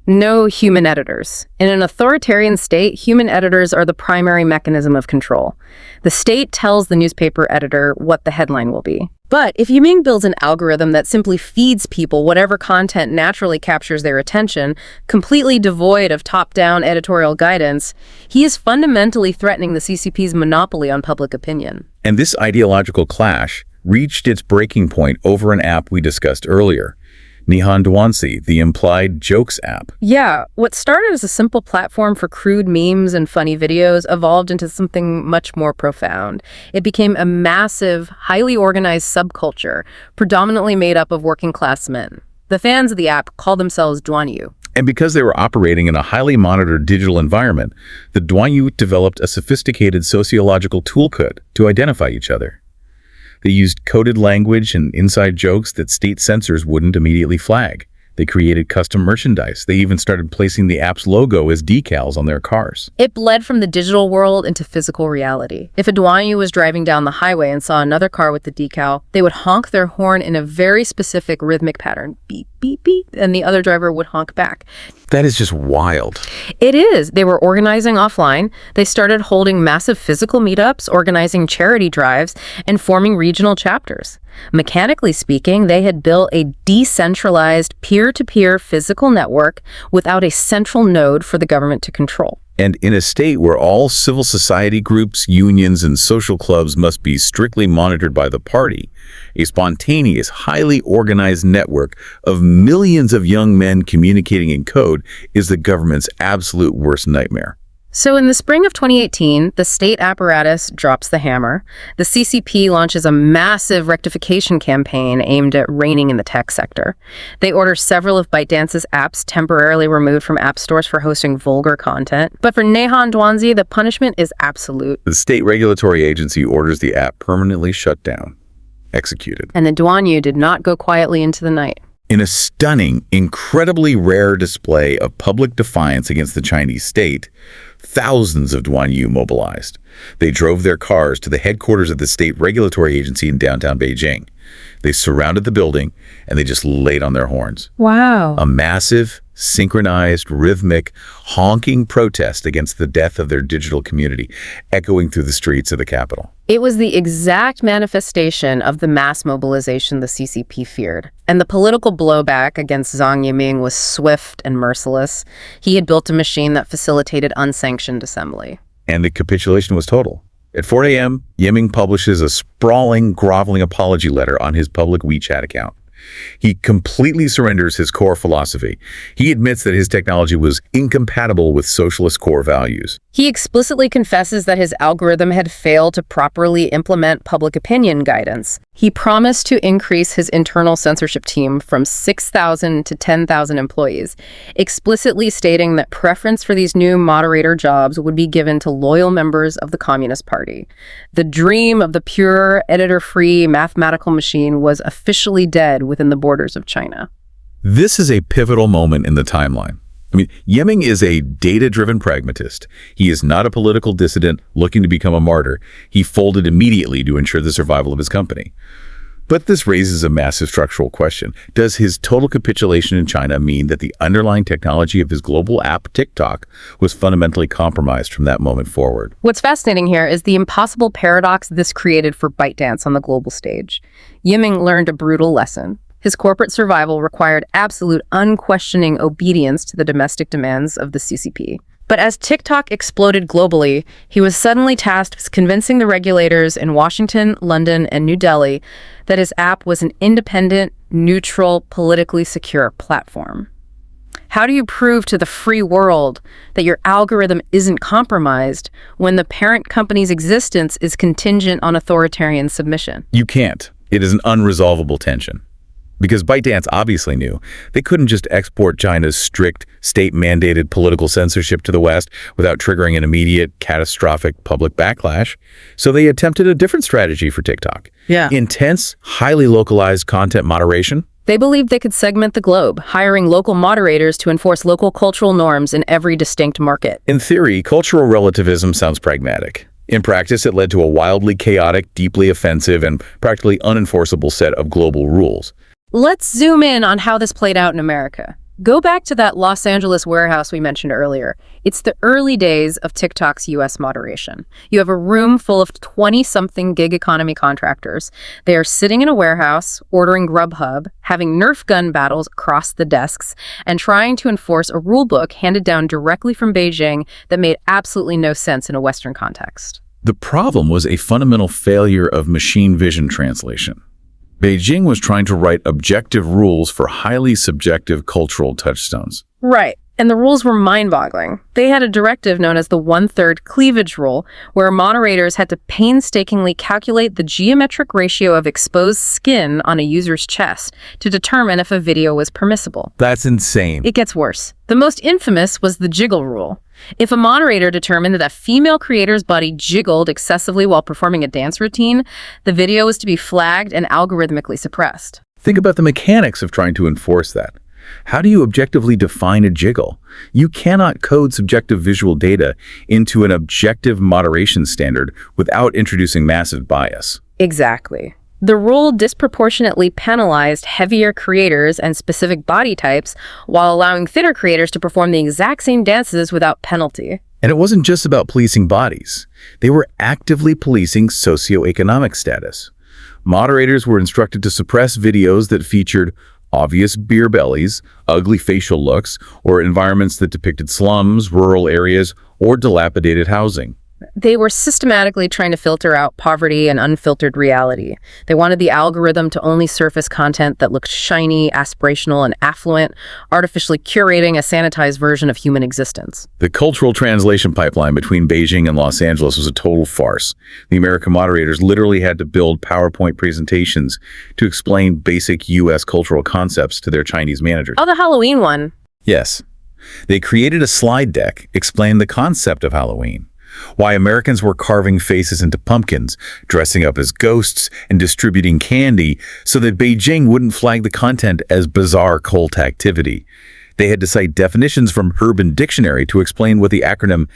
No human editors. In an authoritarian state, human editors are the primary mechanism of control. The state tells the newspaper editor what the headline will be. But if Yiming builds an algorithm that simply feeds people whatever content naturally captures their attention, completely devoid of top-down editorial guidance, he is fundamentally threatening the CCP's monopoly on public opinion. And this ideological clash reached its breaking point over an app we discussed earlier, Nihon Duansi, the implied jokes app. Yeah, what started as a simple platform for crude memes and funny videos evolved into something much more profound. It became a massive, highly organized subculture, predominantly made up of working-class men. The fans of the app call themselves Duanyu. And because they were operating in a highly monitored digital environment, the Duanyu developed a sophisticated sociological toolkit to identify each other. They used coded language and inside jokes that state censors wouldn't immediately flag. They created custom merchandise. They even started placing the app's logo as decals on their cars. It bled from the digital world into physical reality. If a Duanyu was driving down the highway and saw another car with the decal, they would honk their horn in a very specific rhythmic pattern. Beep, beep, beep. And the other driver would honk back. That is just wild. It is. They were organizing offline. They started holding massive physical meetups, organizing charity drives, and forming regional chapters. Mechanically speaking, they had built a decentralized peer-to-peer physical network without a central node for the government to control. And in a state where all civil society groups, unions, and social clubs must be strictly monitored by the party, a spontaneous, highly organized network of millions of young men communicating in code is the government's absolute worst nightmare. So in the spring of 2018, the state apparatus drops the hammer. The CCP launches a massive rectification campaign aimed at reining in the tech sector. They order several of ByteDance's apps temporarily removed from app stores for hosting vulgar content. But for Nihon Duansi, the punishment is absolute. The state regulatory agency orders the app permanently shut down, executed. And the Duanyu did not go quietly into the night. In a stunning, incredibly rare display of public defiance against the Chinese state, thousands of Duanyu mobilized. They drove their cars to the headquarters of the state regulatory agency in downtown Beijing. They surrounded the building, and they just laid on their horns. Wow. A massive, synchronized, rhythmic, honking protest against the death of their digital community, echoing through the streets of the capital. It was the exact manifestation of the mass mobilization the CCP feared. And the political blowback against Zhang Yiming was swift and merciless. He had built a machine that facilitated unsanctioned assembly. And the capitulation was total. At 4 a.m., Yiming publishes a sprawling, groveling apology letter on his public WeChat account. He completely surrenders his core philosophy. He admits that his technology was incompatible with socialist core values. He explicitly confesses that his algorithm had failed to properly implement public opinion guidance. He promised to increase his internal censorship team from 6,000 to 10,000 employees, explicitly stating that preference for these new moderator jobs would be given to loyal members of the Communist Party. The dream of the pure, editor-free mathematical machine was officially dead within the borders of China. This is a pivotal moment in the timeline. Yiming is a data-driven pragmatist. He is not a political dissident looking to become a martyr. He folded immediately to ensure the survival of his company. But this raises a massive structural question. Does his total capitulation in China mean that the underlying technology of his global app, TikTok, was fundamentally compromised from that moment forward? What's fascinating here is the impossible paradox this created for ByteDance on the global stage. Yiming learned a brutal lesson. His corporate survival required absolute, unquestioning obedience to the domestic demands of the CCP. But as TikTok exploded globally, he was suddenly tasked with convincing the regulators in Washington, London, and New Delhi that his app was an independent, neutral, politically secure platform. How do you prove to the free world that your algorithm isn't compromised when the parent company's existence is contingent on authoritarian submission? You can't. It is an unresolvable tension. Because ByteDance obviously knew they couldn't just export China's strict, state-mandated political censorship to the West without triggering an immediate, catastrophic public backlash. So they attempted a different strategy for TikTok. Intense, highly localized content moderation. They believed they could segment the globe, hiring local moderators to enforce local cultural norms in every distinct market. In theory, cultural relativism sounds pragmatic. In practice, it led to a wildly chaotic, deeply offensive, and practically unenforceable set of global rules. Let's zoom in on how this played out in America. Go back to that Los Angeles warehouse we mentioned earlier. It's the early days of TikTok's US moderation. You have a room full of 20-something gig economy contractors. They are sitting in a warehouse, ordering Grubhub, having Nerf gun battles across the desks, and trying to enforce a rule book handed down directly from Beijing that made absolutely no sense in a Western context. The problem was a fundamental failure of machine vision translation. Beijing was trying to write objective rules for highly subjective cultural touchstones. Right. And the rules were mind-boggling. They had a directive known as the one-third cleavage rule, where moderators had to painstakingly calculate the geometric ratio of exposed skin on a user's chest to determine if a video was permissible. That's insane. It gets worse. The most infamous was the jiggle rule. If a moderator determined that a female creator's body jiggled excessively while performing a dance routine, the video was to be flagged and algorithmically suppressed. Think about the mechanics of trying to enforce that. How do you objectively define a jiggle? You cannot code subjective visual data into an objective moderation standard without introducing massive bias. Exactly. The rule disproportionately penalized heavier creators and specific body types while allowing thinner creators to perform the exact same dances without penalty. And it wasn't just about policing bodies. They were actively policing socioeconomic status. Moderators were instructed to suppress videos that featured obvious beer bellies, ugly facial looks, or environments that depicted slums, rural areas, or dilapidated housing. They were systematically trying to filter out poverty and unfiltered reality. They wanted the algorithm to only surface content that looked shiny, aspirational, and affluent, artificially curating a sanitized version of human existence. The cultural translation pipeline between Beijing and Los Angeles was a total farce. The American moderators literally had to build PowerPoint presentations to explain basic U.S. cultural concepts to their Chinese managers. Oh, the Halloween one. Yes. They created a slide deck explaining the concept of Halloween. Why Americans were carving faces into pumpkins, dressing up as ghosts, and distributing candy so that Beijing wouldn't flag the content as bizarre cult activity. They had to cite definitions from Urban Dictionary to explain what the acronym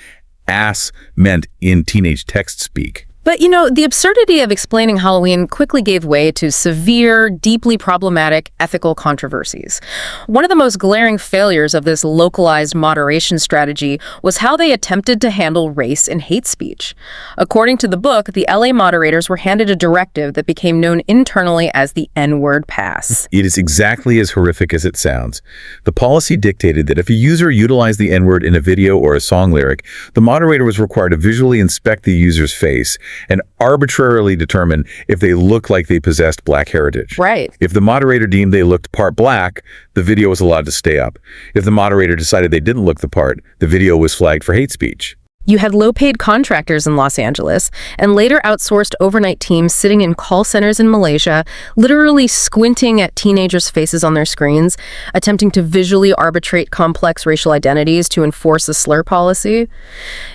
ASS meant in teenage text speak. But, the absurdity of explaining Halloween quickly gave way to severe, deeply problematic ethical controversies. One of the most glaring failures of this localized moderation strategy was how they attempted to handle race and hate speech. According to the book, the LA moderators were handed a directive that became known internally as the N-word pass. It is exactly as horrific as it sounds. The policy dictated that if a user utilized the N-word in a video or a song lyric, the moderator was required to visually inspect the user's face and arbitrarily determine if they look like they possessed black heritage. Right. If the moderator deemed they looked part black, the video was allowed to stay up. If the moderator decided they didn't look the part, the video was flagged for hate speech. You had low-paid contractors in Los Angeles and later outsourced overnight teams sitting in call centers in Malaysia, literally squinting at teenagers' faces on their screens, attempting to visually arbitrate complex racial identities to enforce a slur policy.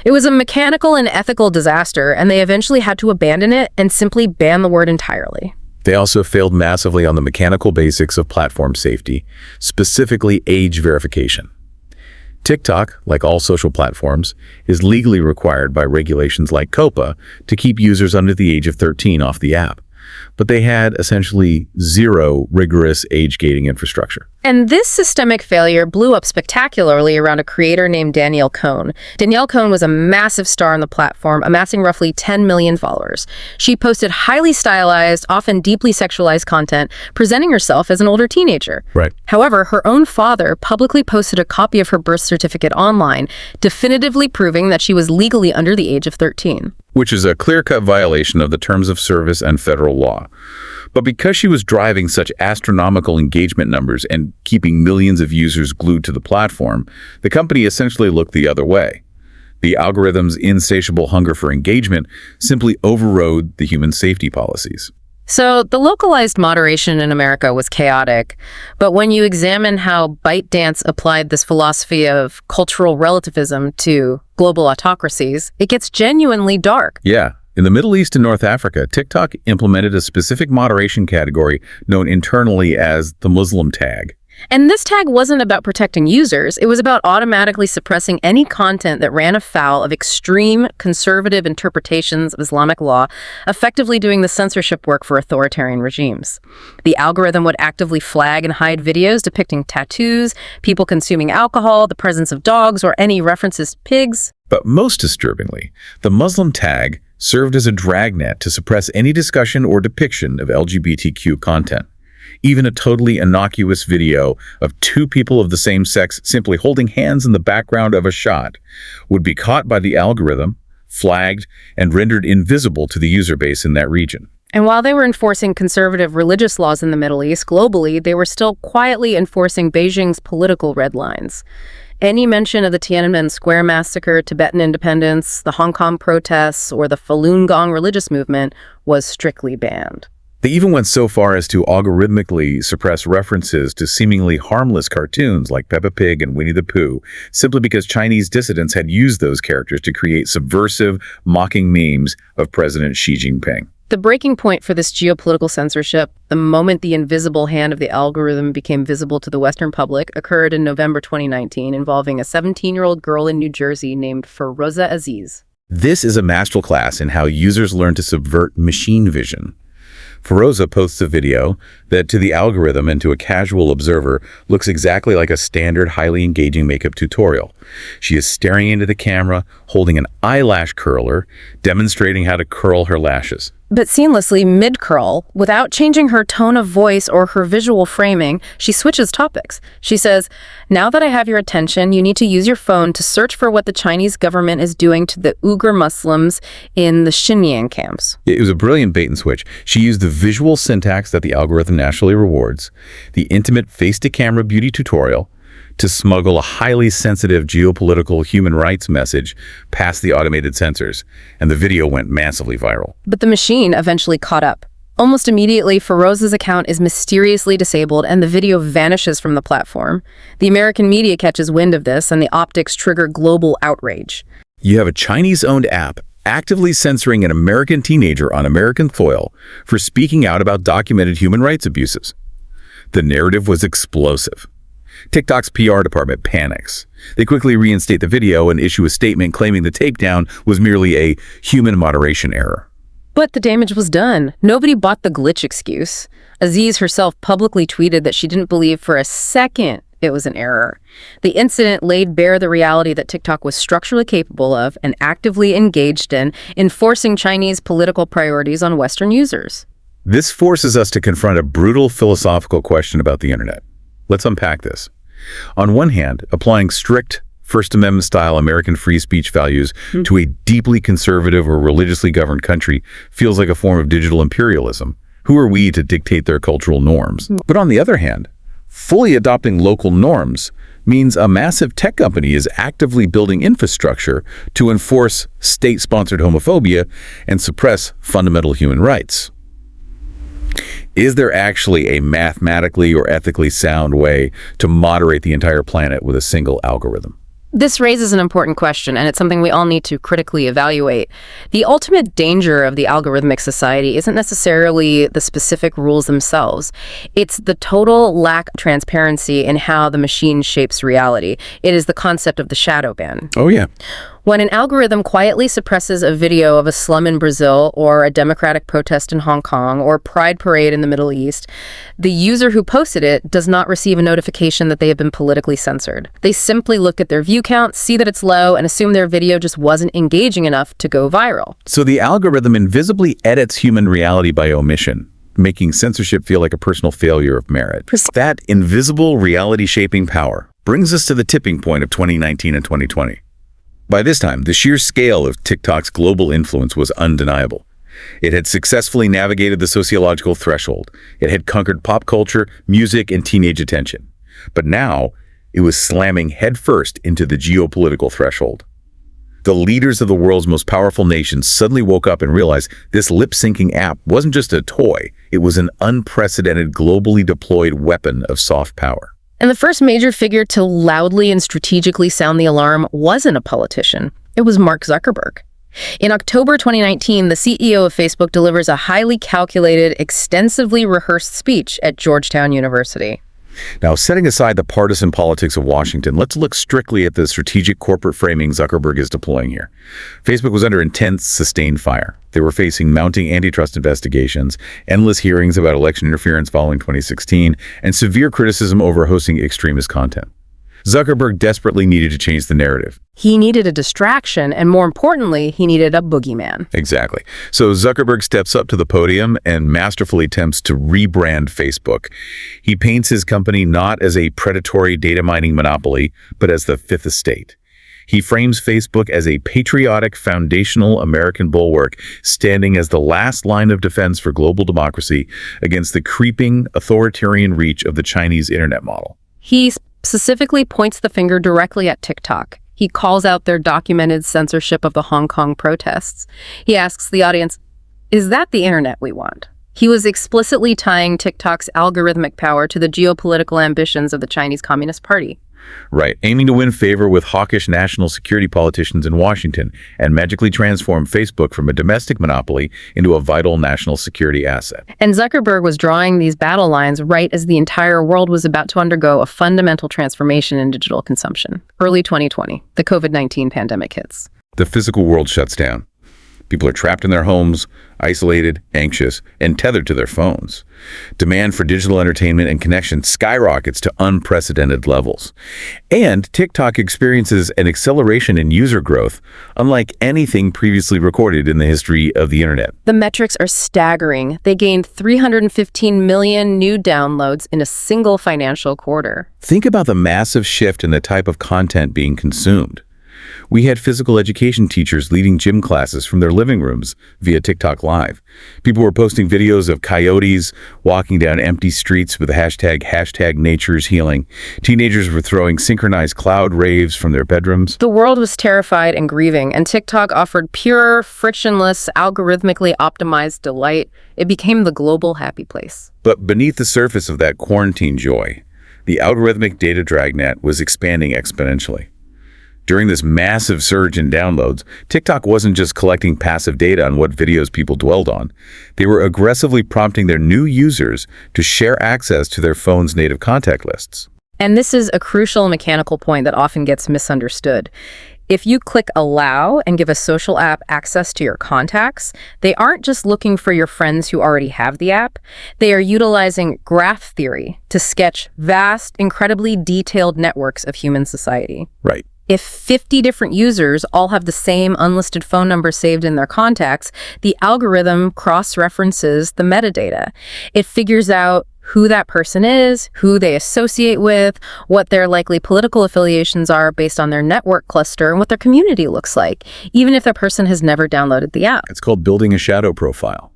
It was a mechanical and ethical disaster, and they eventually had to abandon it and simply ban the word entirely. They also failed massively on the mechanical basics of platform safety, specifically age verification. TikTok, like all social platforms, is legally required by regulations like COPPA to keep users under the age of 13 off the app. But they had essentially zero rigorous age-gating infrastructure. And this systemic failure blew up spectacularly around a creator named Danielle Cohn. Danielle Cohn was a massive star on the platform, amassing roughly 10 million followers. She posted highly stylized, often deeply sexualized content, presenting herself as an older teenager. Right. However, her own father publicly posted a copy of her birth certificate online, definitively proving that she was legally under the age of 13. Which is a clear-cut violation of the terms of service and federal law. But because she was driving such astronomical engagement numbers and keeping millions of users glued to the platform, the company essentially looked the other way. The algorithm's insatiable hunger for engagement simply overrode the human safety policies. So the localized moderation in America was chaotic, but when you examine how ByteDance applied this philosophy of cultural relativism to global autocracies, it gets genuinely dark. Yeah. In the Middle East and North Africa, TikTok implemented a specific moderation category known internally as the Muslim tag. And this tag wasn't about protecting users. It was about automatically suppressing any content that ran afoul of extreme conservative interpretations of Islamic law, effectively doing the censorship work for authoritarian regimes. The algorithm would actively flag and hide videos depicting tattoos, people consuming alcohol, the presence of dogs, or any references to pigs. But most disturbingly, the Muslim tag served as a dragnet to suppress any discussion or depiction of LGBTQ content. Even a totally innocuous video of two people of the same sex simply holding hands in the background of a shot would be caught by the algorithm, flagged, and rendered invisible to the user base in that region. And while they were enforcing conservative religious laws in the Middle East, globally, they were still quietly enforcing Beijing's political red lines. Any mention of the Tiananmen Square massacre, Tibetan independence, the Hong Kong protests, or the Falun Gong religious movement was strictly banned. They even went so far as to algorithmically suppress references to seemingly harmless cartoons like Peppa Pig and Winnie the Pooh, simply because Chinese dissidents had used those characters to create subversive, mocking memes of President Xi Jinping. The breaking point for this geopolitical censorship, the moment the invisible hand of the algorithm became visible to the Western public, occurred in November 2019, involving a 17-year-old girl in New Jersey named Feroza Aziz. This is a masterclass in how users learn to subvert machine vision. Feroza posts a video that, to the algorithm and to a casual observer, looks exactly like a standard, highly engaging makeup tutorial. She is staring into the camera, holding an eyelash curler, demonstrating how to curl her lashes. But seamlessly, mid-curl, without changing her tone of voice or her visual framing, she switches topics. She says, "Now that I have your attention, you need to use your phone to search for what the Chinese government is doing to the Uyghur Muslims in the Xinjiang camps." It was a brilliant bait and switch. She used the visual syntax that the algorithm naturally rewards, the intimate face-to-camera beauty tutorial, to smuggle a highly sensitive geopolitical human rights message past the automated censors, and the video went massively viral. But the machine eventually caught up. Almost immediately, Feroza's account is mysteriously disabled and the video vanishes from the platform. The American media catches wind of this, and the optics trigger global outrage. You have a Chinese-owned app actively censoring an American teenager on American soil for speaking out about documented human rights abuses. The narrative was explosive. TikTok's PR department panics. They quickly reinstate the video and issue a statement claiming the takedown was merely a human moderation error. But the damage was done. Nobody bought the glitch excuse. Aziz herself publicly tweeted that she didn't believe for a second it was an error. The incident laid bare the reality that TikTok was structurally capable of and actively engaged in enforcing Chinese political priorities on Western users. This forces us to confront a brutal philosophical question about the internet. Let's unpack this. On one hand, applying strict First Amendment-style American free speech values to a deeply conservative or religiously governed country feels like a form of digital imperialism. Who are we to dictate their cultural norms? But on the other hand, fully adopting local norms means a massive tech company is actively building infrastructure to enforce state-sponsored homophobia and suppress fundamental human rights. Is there actually a mathematically or ethically sound way to moderate the entire planet with a single algorithm? This raises an important question, and it's something we all need to critically evaluate. The ultimate danger of the algorithmic society isn't necessarily the specific rules themselves. It's the total lack of transparency in how the machine shapes reality. It is the concept of the shadow ban. Oh, yeah. When an algorithm quietly suppresses a video of a slum in Brazil or a democratic protest in Hong Kong or pride parade in the Middle East, the user who posted it does not receive a notification that they have been politically censored. They simply look at their view count, see that it's low, and assume their video just wasn't engaging enough to go viral. So the algorithm invisibly edits human reality by omission, making censorship feel like a personal failure of merit. That invisible reality-shaping power brings us to the tipping point of 2019 and 2020. By this time, the sheer scale of TikTok's global influence was undeniable. It had successfully navigated the sociological threshold. It had conquered pop culture, music, and teenage attention. But now, it was slamming headfirst into the geopolitical threshold. The leaders of the world's most powerful nations suddenly woke up and realized this lip-syncing app wasn't just a toy. It was an unprecedented, globally deployed weapon of soft power. And the first major figure to loudly and strategically sound the alarm wasn't a politician. It was Mark Zuckerberg. In October 2019, the CEO of Facebook delivers a highly calculated, extensively rehearsed speech at Georgetown University. Now, setting aside the partisan politics of Washington, let's look strictly at the strategic corporate framing Zuckerberg is deploying here. Facebook was under intense, sustained fire. They were facing mounting antitrust investigations, endless hearings about election interference following 2016, and severe criticism over hosting extremist content. Zuckerberg desperately needed to change the narrative. He needed a distraction, and more importantly, he needed a boogeyman. Exactly. So Zuckerberg steps up to the podium and masterfully attempts to rebrand Facebook. He paints his company not as a predatory data mining monopoly, but as the fifth estate. He frames Facebook as a patriotic, foundational American bulwark, standing as the last line of defense for global democracy against the creeping authoritarian reach of the Chinese internet model. He specifically points the finger directly at TikTok. He calls out their documented censorship of the Hong Kong protests. He asks the audience, is that the internet we want? He was explicitly tying TikTok's algorithmic power to the geopolitical ambitions of the Chinese Communist Party. Right, aiming to win favor with hawkish national security politicians in Washington and magically transform Facebook from a domestic monopoly into a vital national security asset. And Zuckerberg was drawing these battle lines right as the entire world was about to undergo a fundamental transformation in digital consumption. Early 2020, the COVID-19 pandemic hits. The physical world shuts down. People are trapped in their homes, isolated, anxious, and tethered to their phones. Demand for digital entertainment and connection skyrockets to unprecedented levels. And TikTok experiences an acceleration in user growth, unlike anything previously recorded in the history of the internet. The metrics are staggering. They gained 315 million new downloads in a single financial quarter. Think about the massive shift in the type of content being consumed. We had physical education teachers leading gym classes from their living rooms via TikTok Live. People were posting videos of coyotes walking down empty streets with the hashtag nature's healing. Teenagers were throwing synchronized cloud raves from their bedrooms. The world was terrified and grieving, and TikTok offered pure, frictionless, algorithmically optimized delight. It became the global happy place. But beneath the surface of that quarantine joy, the algorithmic data dragnet was expanding exponentially. During this massive surge in downloads, TikTok wasn't just collecting passive data on what videos people dwelled on. They were aggressively prompting their new users to share access to their phone's native contact lists. And this is a crucial mechanical point that often gets misunderstood. If you click allow and give a social app access to your contacts, they aren't just looking for your friends who already have the app. They are utilizing graph theory to sketch vast, incredibly detailed networks of human society. Right. If 50 different users all have the same unlisted phone number saved in their contacts, the algorithm cross-references the metadata. It figures out who that person is, who they associate with, what their likely political affiliations are based on their network cluster, and what their community looks like, even if that person has never downloaded the app. It's called building a shadow profile.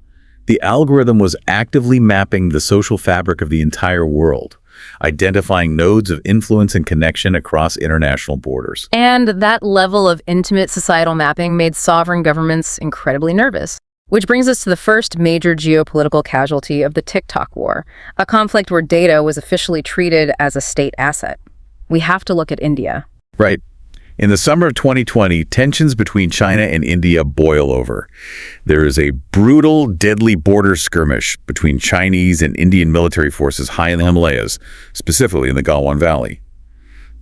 The algorithm was actively mapping the social fabric of the entire world, identifying nodes of influence and connection across international borders. And that level of intimate societal mapping made sovereign governments incredibly nervous. Which brings us to the first major geopolitical casualty of the TikTok war, a conflict where data was officially treated as a state asset. We have to look at India. Right. In the summer of 2020, tensions between China and India boil over. There is a brutal, deadly border skirmish between Chinese and Indian military forces high in the Himalayas, specifically in the Galwan Valley.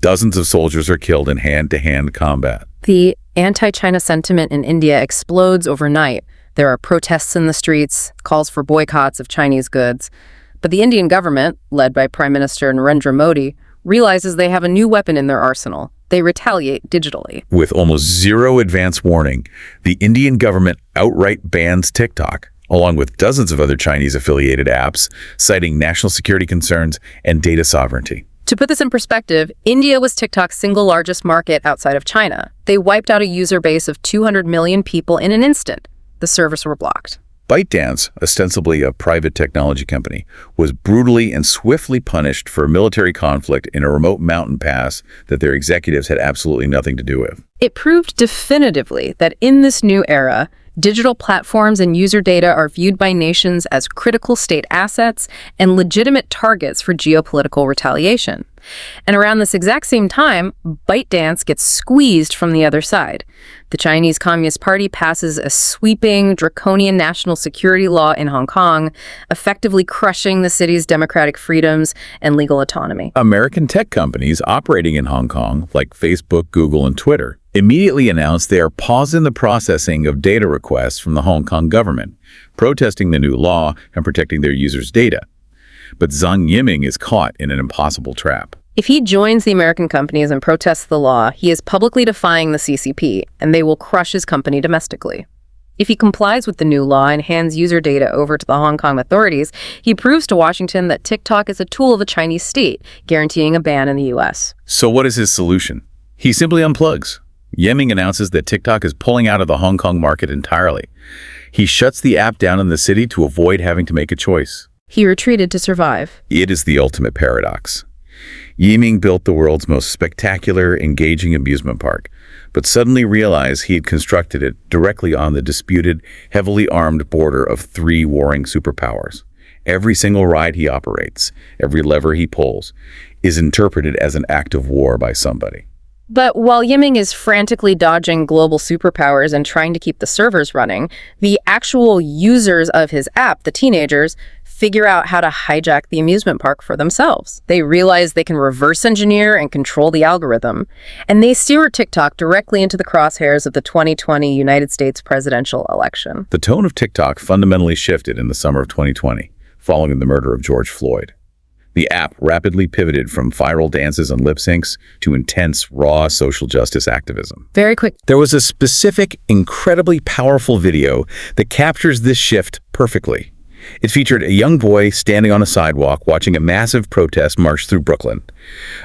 Dozens of soldiers are killed in hand-to-hand combat. The anti-China sentiment in India explodes overnight. There are protests in the streets, calls for boycotts of Chinese goods. But the Indian government, led by Prime Minister Narendra Modi, realizes they have a new weapon in their arsenal. They retaliate digitally. With almost zero advance warning, the Indian government outright bans TikTok, along with dozens of other Chinese-affiliated apps, citing national security concerns and data sovereignty. To put this in perspective, India was TikTok's single largest market outside of China. They wiped out a user base of 200 million people in an instant. The servers were blocked. ByteDance, ostensibly a private technology company, was brutally and swiftly punished for a military conflict in a remote mountain pass that their executives had absolutely nothing to do with. It proved definitively that in this new era, digital platforms and user data are viewed by nations as critical state assets and legitimate targets for geopolitical retaliation. And around this exact same time, ByteDance gets squeezed from the other side. The Chinese Communist Party passes a sweeping, draconian national security law in Hong Kong, effectively crushing the city's democratic freedoms and legal autonomy. American tech companies operating in Hong Kong, like Facebook, Google, and Twitter, immediately announced they are pausing the processing of data requests from the Hong Kong government, protesting the new law and protecting their users' data. But Zhang Yiming is caught in an impossible trap. If he joins the American companies and protests the law, he is publicly defying the CCP, and they will crush his company domestically. If he complies with the new law and hands user data over to the Hong Kong authorities, he proves to Washington that TikTok is a tool of the Chinese state, guaranteeing a ban in the U.S. So what is his solution? He simply unplugs. Yiming announces that TikTok is pulling out of the Hong Kong market entirely. He shuts the app down in the city to avoid having to make a choice. He retreated to survive. It is the ultimate paradox. Yiming built the world's most spectacular, engaging amusement park, but suddenly realized he had constructed it directly on the disputed, heavily armed border of three warring superpowers. Every single ride he operates, every lever he pulls, is interpreted as an act of war by somebody. But while Yiming is frantically dodging global superpowers and trying to keep the servers running, the actual users of his app, the teenagers, figure out how to hijack the amusement park for themselves. They realize they can reverse engineer and control the algorithm, and they steer TikTok directly into the crosshairs of the 2020 United States presidential election. The tone of TikTok fundamentally shifted in the summer of 2020, following the murder of George Floyd. The app rapidly pivoted from viral dances and lip syncs to intense, raw social justice activism. Very quick. There was a specific, incredibly powerful video that captures this shift perfectly. It featured a young boy standing on a sidewalk watching a massive protest march through Brooklyn.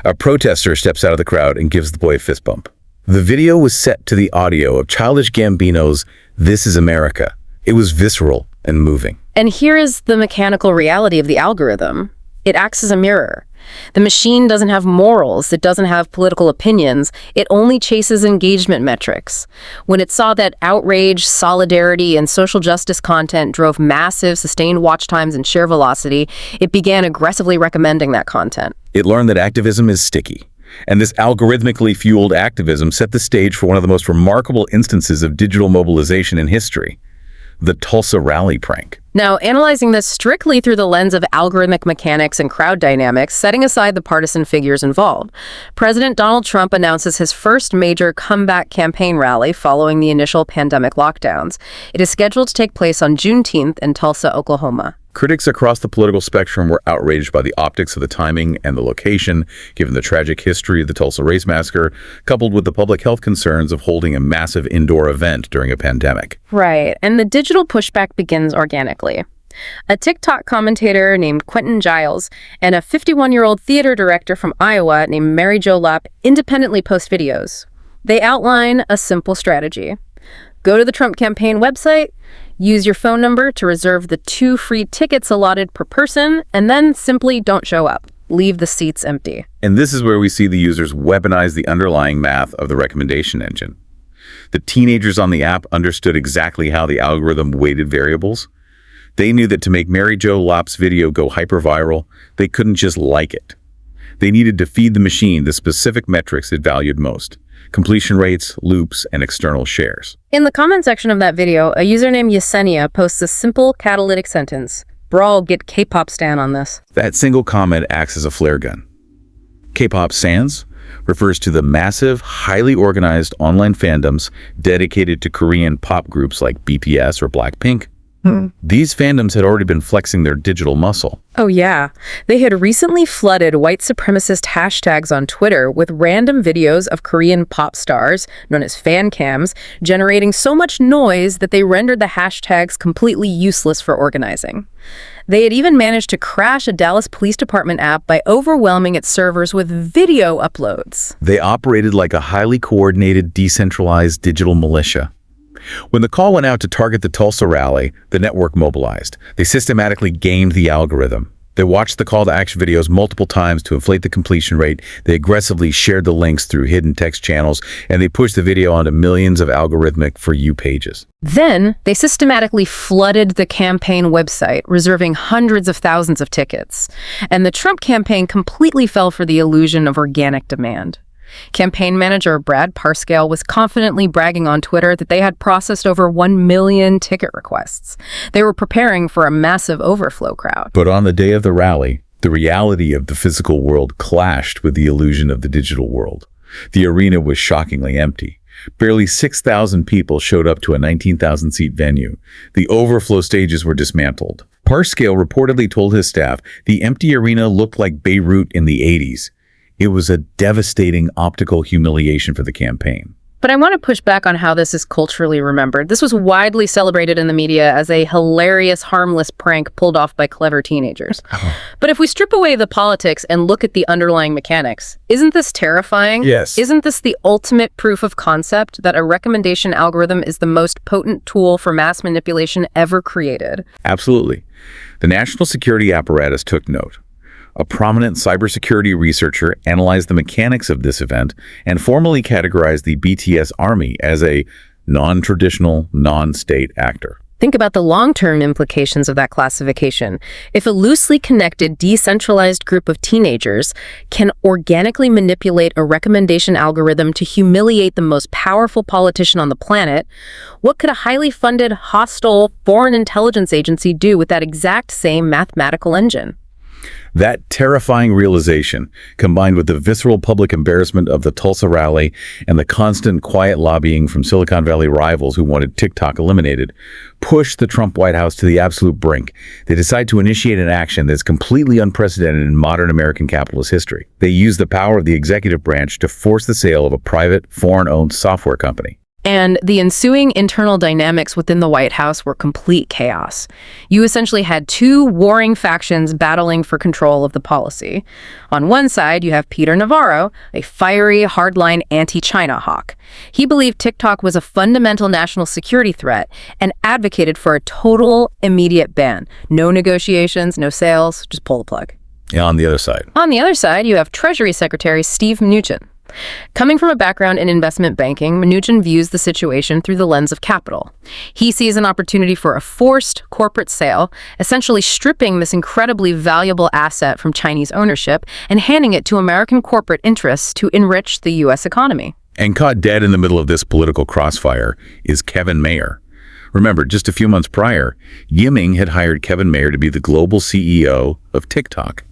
A protester steps out of the crowd and gives the boy a fist bump. The video was set to the audio of Childish Gambino's "This Is America." It was visceral and moving. And here is the mechanical reality of the algorithm. It acts as a mirror. The machine doesn't have morals. It doesn't have political opinions. It only chases engagement metrics. When it saw that outrage, solidarity, and social justice content drove massive, sustained watch times and share velocity, it began aggressively recommending that content. It learned that activism is sticky. And this algorithmically fueled activism set the stage for one of the most remarkable instances of digital mobilization in history: the Tulsa rally prank. Now, analyzing this strictly through the lens of algorithmic mechanics and crowd dynamics, setting aside the partisan figures involved, President Donald Trump announces his first major comeback campaign rally following the initial pandemic lockdowns. It is scheduled to take place on Juneteenth in Tulsa, Oklahoma. Critics across the political spectrum were outraged by the optics of the timing and the location, given the tragic history of the Tulsa Race Massacre, coupled with the public health concerns of holding a massive indoor event during a pandemic. Right, and the digital pushback begins organically. A TikTok commentator named Quentin Giles and a 51-year-old theater director from Iowa named Mary Jo Lopp independently post videos. They outline a simple strategy. Go to the Trump campaign website, use your phone number to reserve the 2 free tickets allotted per person, and then simply don't show up. Leave the seats empty. And this is where we see the users weaponize the underlying math of the recommendation engine. The teenagers on the app understood exactly how the algorithm weighted variables. They knew that to make Mary Jo Lopp's video go hyperviral, they couldn't just like it. They needed to feed the machine the specific metrics it valued most: completion rates, loops, and external shares. In the comment section of that video, a user named Yesenia posts a simple catalytic sentence. Brawl, get K-pop stan on this. That single comment acts as a flare gun. K-pop stans refers to the massive, highly organized online fandoms dedicated to Korean pop groups like BTS or Blackpink. These fandoms had already been flexing their digital muscle. Oh yeah, they had recently flooded white supremacist hashtags on Twitter with random videos of Korean pop stars, known as fan cams, generating so much noise that they rendered the hashtags completely useless for organizing. They had even managed to crash a Dallas Police Department app by overwhelming its servers with video uploads. They operated like a highly coordinated, decentralized digital militia. When the call went out to target the Tulsa rally, the network mobilized. They systematically gamed the algorithm. They watched the call-to-action videos multiple times to inflate the completion rate. They aggressively shared the links through hidden text channels, and they pushed the video onto millions of algorithmic For You pages. Then, they systematically flooded the campaign website, reserving hundreds of thousands of tickets. And the Trump campaign completely fell for the illusion of organic demand. Campaign manager Brad Parscale was confidently bragging on Twitter that they had processed over 1 million ticket requests. They were preparing for a massive overflow crowd. But on the day of the rally, the reality of the physical world clashed with the illusion of the digital world. The arena was shockingly empty. Barely 6,000 people showed up to a 19,000-seat venue. The overflow stages were dismantled. Parscale reportedly told his staff the empty arena looked like Beirut in the 80s. It was a devastating optical humiliation for the campaign. But I want to push back on how this is culturally remembered. This was widely celebrated in the media as a hilarious, harmless prank pulled off by clever teenagers. But if we strip away the politics and look at the underlying mechanics, isn't this terrifying? Yes. Isn't this the ultimate proof of concept that a recommendation algorithm is the most potent tool for mass manipulation ever created? Absolutely. The national security apparatus took note. A prominent cybersecurity researcher analyzed the mechanics of this event and formally categorized the BTS Army as a non-traditional, non-state actor. Think about the long-term implications of that classification. If a loosely connected, decentralized group of teenagers can organically manipulate a recommendation algorithm to humiliate the most powerful politician on the planet, what could a highly funded, hostile, foreign intelligence agency do with that exact same mathematical engine? That terrifying realization, combined with the visceral public embarrassment of the Tulsa rally and the constant quiet lobbying from Silicon Valley rivals who wanted TikTok eliminated, pushed the Trump White House to the absolute brink. They decide to initiate an action that's completely unprecedented in modern American capitalist history. They use the power of the executive branch to force the sale of a private, foreign-owned software company. And the ensuing internal dynamics within the White House were complete chaos. You essentially had 2 warring factions battling for control of the policy. On one side, you have Peter Navarro, a fiery, hardline anti-China hawk. He believed TikTok was a fundamental national security threat and advocated for a total, immediate ban. No negotiations, no sales, just pull the plug. On the other side. On the other side, you have Treasury Secretary Steve Mnuchin. Coming from a background in investment banking, Mnuchin views the situation through the lens of capital. He sees an opportunity for a forced corporate sale, essentially stripping this incredibly valuable asset from Chinese ownership and handing it to American corporate interests to enrich the U.S. economy. And caught dead in the middle of this political crossfire is Kevin Mayer. Remember, just a few months prior, Yiming had hired Kevin Mayer to be the global CEO of TikTok.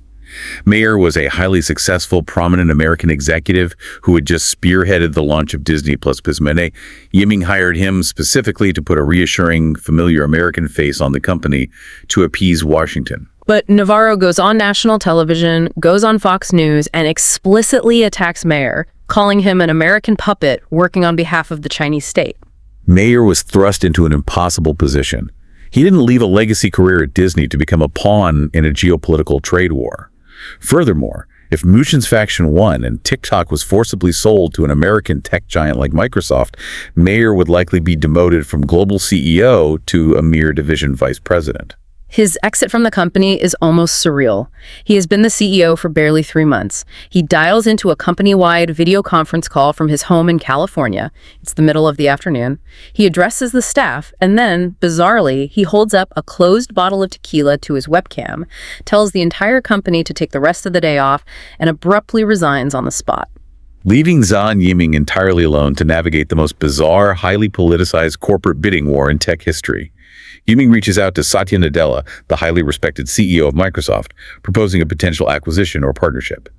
Mayer was a highly successful, prominent American executive who had just spearheaded the launch of Disney Plus Pismene. Yiming hired him specifically to put a reassuring, familiar American face on the company to appease Washington. But Navarro goes on national television, goes on Fox News, and explicitly attacks Mayer, calling him an American puppet working on behalf of the Chinese state. Mayer was thrust into an impossible position. He didn't leave a legacy career at Disney to become a pawn in a geopolitical trade war. Furthermore, if Mushin's faction won and TikTok was forcibly sold to an American tech giant like Microsoft, Mayer would likely be demoted from global CEO to a mere division vice president. His exit from the company is almost surreal. He has been the CEO for barely 3 months. He dials into a company-wide video conference call from his home in California. It's the middle of the afternoon. He addresses the staff, and then, bizarrely, he holds up a closed bottle of tequila to his webcam, tells the entire company to take the rest of the day off, and abruptly resigns on the spot. Leaving Zhang Yiming entirely alone to navigate the most bizarre, highly politicized corporate bidding war in tech history. Yiming reaches out to Satya Nadella, the highly respected CEO of Microsoft, proposing a potential acquisition or partnership.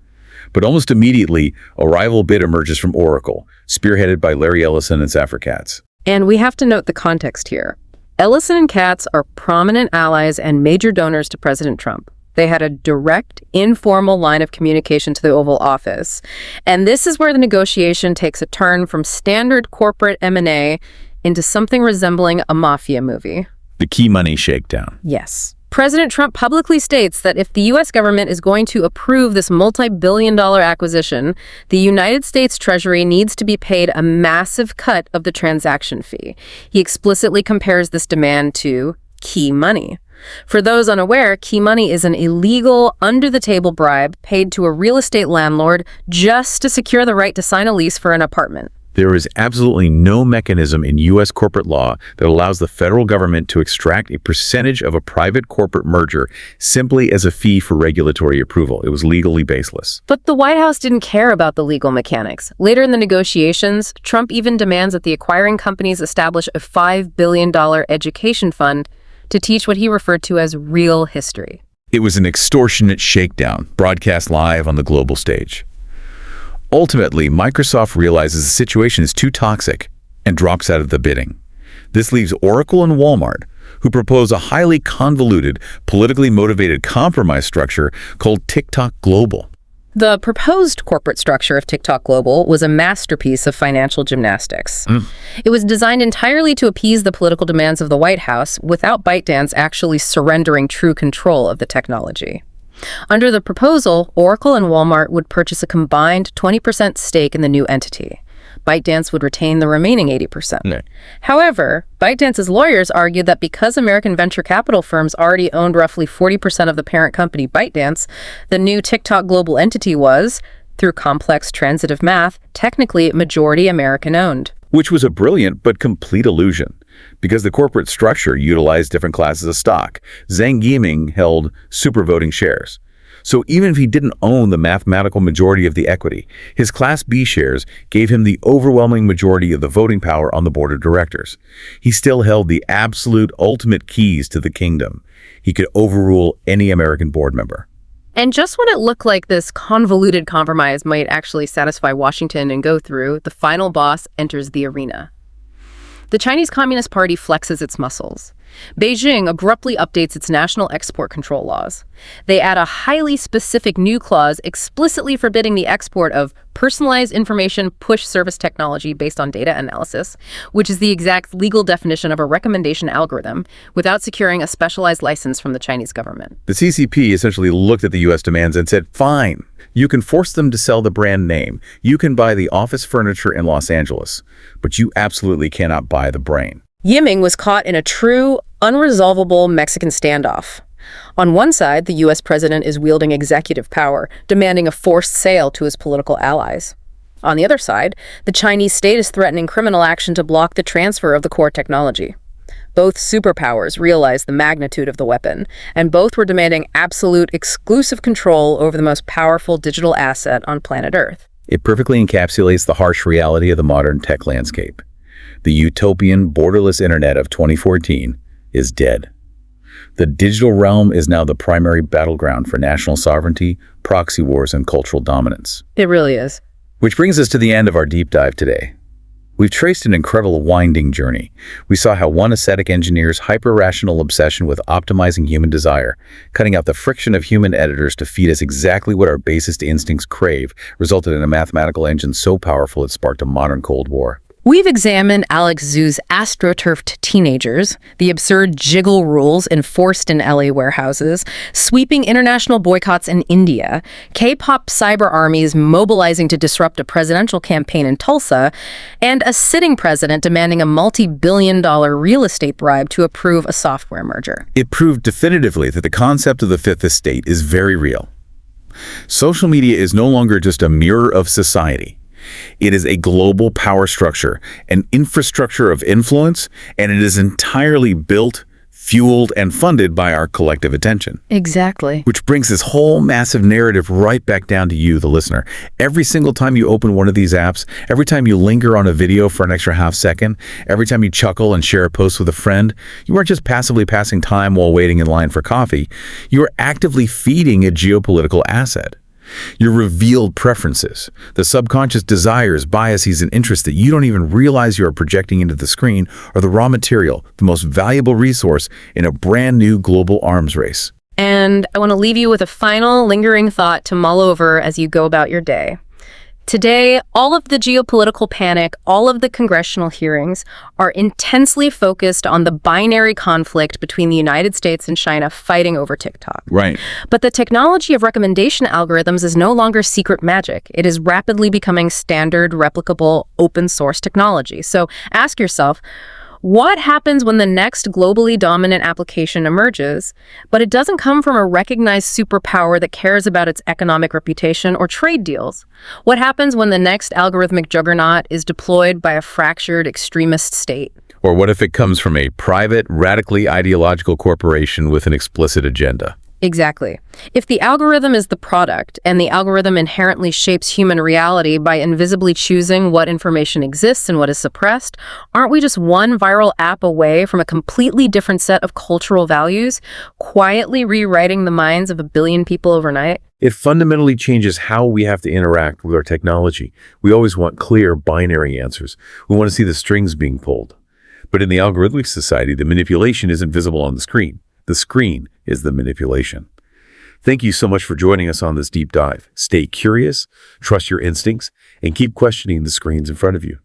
But almost immediately, a rival bid emerges from Oracle, spearheaded by Larry Ellison and Safra Catz. And we have to note the context here. Ellison and Katz are prominent allies and major donors to President Trump. They had a direct, informal line of communication to the Oval Office. And this is where the negotiation takes a turn from standard corporate M&A into something resembling a mafia movie. The key money shakedown. Yes. President Trump publicly states that if the U.S. government is going to approve this multi-billion-dollar acquisition, the United States Treasury needs to be paid a massive cut of the transaction fee. He explicitly compares this demand to key money. For those unaware, key money is an illegal, under-the-table bribe paid to a real estate landlord just to secure the right to sign a lease for an apartment. There is absolutely no mechanism in U.S. corporate law that allows the federal government to extract a percentage of a private corporate merger simply as a fee for regulatory approval. It was legally baseless. But the White House didn't care about the legal mechanics. Later in the negotiations, Trump even demands that the acquiring companies establish a $5 billion education fund to teach what he referred to as real history. It was an extortionate shakedown, broadcast live on the global stage. Ultimately, Microsoft realizes the situation is too toxic and drops out of the bidding. This leaves Oracle and Walmart, who propose a highly convoluted, politically motivated compromise structure called TikTok Global. The proposed corporate structure of TikTok Global was a masterpiece of financial gymnastics. It was designed entirely to appease the political demands of the White House without ByteDance actually surrendering true control of the technology. Under the proposal, Oracle and Walmart would purchase a combined 20% stake in the new entity. ByteDance would retain the remaining 80%. No. However, ByteDance's lawyers argued that because American venture capital firms already owned roughly 40% of the parent company ByteDance, the new TikTok global entity was, through complex transitive math, technically majority American-owned. Which was a brilliant but complete illusion, because the corporate structure utilized different classes of stock. Zhang Yiming held supervoting shares. So even if he didn't own the mathematical majority of the equity, his Class B shares gave him the overwhelming majority of the voting power on the board of directors. He still held the absolute ultimate keys to the kingdom. He could overrule any American board member. And just when it looked like this convoluted compromise might actually satisfy Washington and go through, the final boss enters the arena. The Chinese Communist Party flexes its muscles. Beijing abruptly updates its national export control laws. They add a highly specific new clause explicitly forbidding the export of personalized information push service technology based on data analysis, which is the exact legal definition of a recommendation algorithm, without securing a specialized license from the Chinese government. The CCP essentially looked at the U.S. demands and said, fine, you can force them to sell the brand name. You can buy the office furniture in Los Angeles, but you absolutely cannot buy the brain. Yiming was caught in a true, unresolvable Mexican standoff. On one side, the U.S. president is wielding executive power, demanding a forced sale to his political allies. On the other side, the Chinese state is threatening criminal action to block the transfer of the core technology. Both superpowers realized the magnitude of the weapon, and both were demanding absolute, exclusive control over the most powerful digital asset on planet Earth. It perfectly encapsulates the harsh reality of the modern tech landscape. The utopian, borderless internet of 2014 is dead. The digital realm is now the primary battleground for national sovereignty, proxy wars, and cultural dominance. It really is. Which brings us to the end of our deep dive today. We've traced an incredible winding journey. We saw how one ascetic engineer's hyper-rational obsession with optimizing human desire, cutting out the friction of human editors to feed us exactly what our basest instincts crave, resulted in a mathematical engine so powerful it sparked a modern Cold War. We've examined Alex Zhu's astroturfed teenagers, the absurd jiggle rules enforced in LA warehouses, sweeping international boycotts in India, K-pop cyber armies mobilizing to disrupt a presidential campaign in Tulsa, and a sitting president demanding a multi-billion-dollar real estate bribe to approve a software merger. It proved definitively that the concept of the fifth estate is very real. Social media is no longer just a mirror of society. It is a global power structure, an infrastructure of influence, and it is entirely built, fueled, and funded by our collective attention. Exactly. Which brings this whole massive narrative right back down to you, the listener. Every single time you open one of these apps, every time you linger on a video for an extra half second, every time you chuckle and share a post with a friend, you aren't just passively passing time while waiting in line for coffee. You are actively feeding a geopolitical asset. Your revealed preferences, the subconscious desires, biases, and interests that you don't even realize you are projecting into the screen are the raw material, the most valuable resource in a brand new global arms race. And I want to leave you with a final lingering thought to mull over as you go about your day. Today, all of the geopolitical panic, all of the congressional hearings are intensely focused on the binary conflict between the United States and China fighting over TikTok. Right. But the technology of recommendation algorithms is no longer secret magic. It is rapidly becoming standard, replicable, open source technology. So ask yourself, what happens when the next globally dominant application emerges, but it doesn't come from a recognized superpower that cares about its economic reputation or trade deals? What happens when the next algorithmic juggernaut is deployed by a fractured extremist state? Or what if it comes from a private, radically ideological corporation with an explicit agenda? Exactly. If the algorithm is the product, and the algorithm inherently shapes human reality by invisibly choosing what information exists and what is suppressed, aren't we just one viral app away from a completely different set of cultural values, quietly rewriting the minds of a billion people overnight? It fundamentally changes how we have to interact with our technology. We always want clear, binary answers. We want to see the strings being pulled. But in the algorithmic society, the manipulation isn't visible on the screen. The screen is the manipulation. Thank you so much for joining us on this deep dive. Stay curious, trust your instincts, and keep questioning the screens in front of you.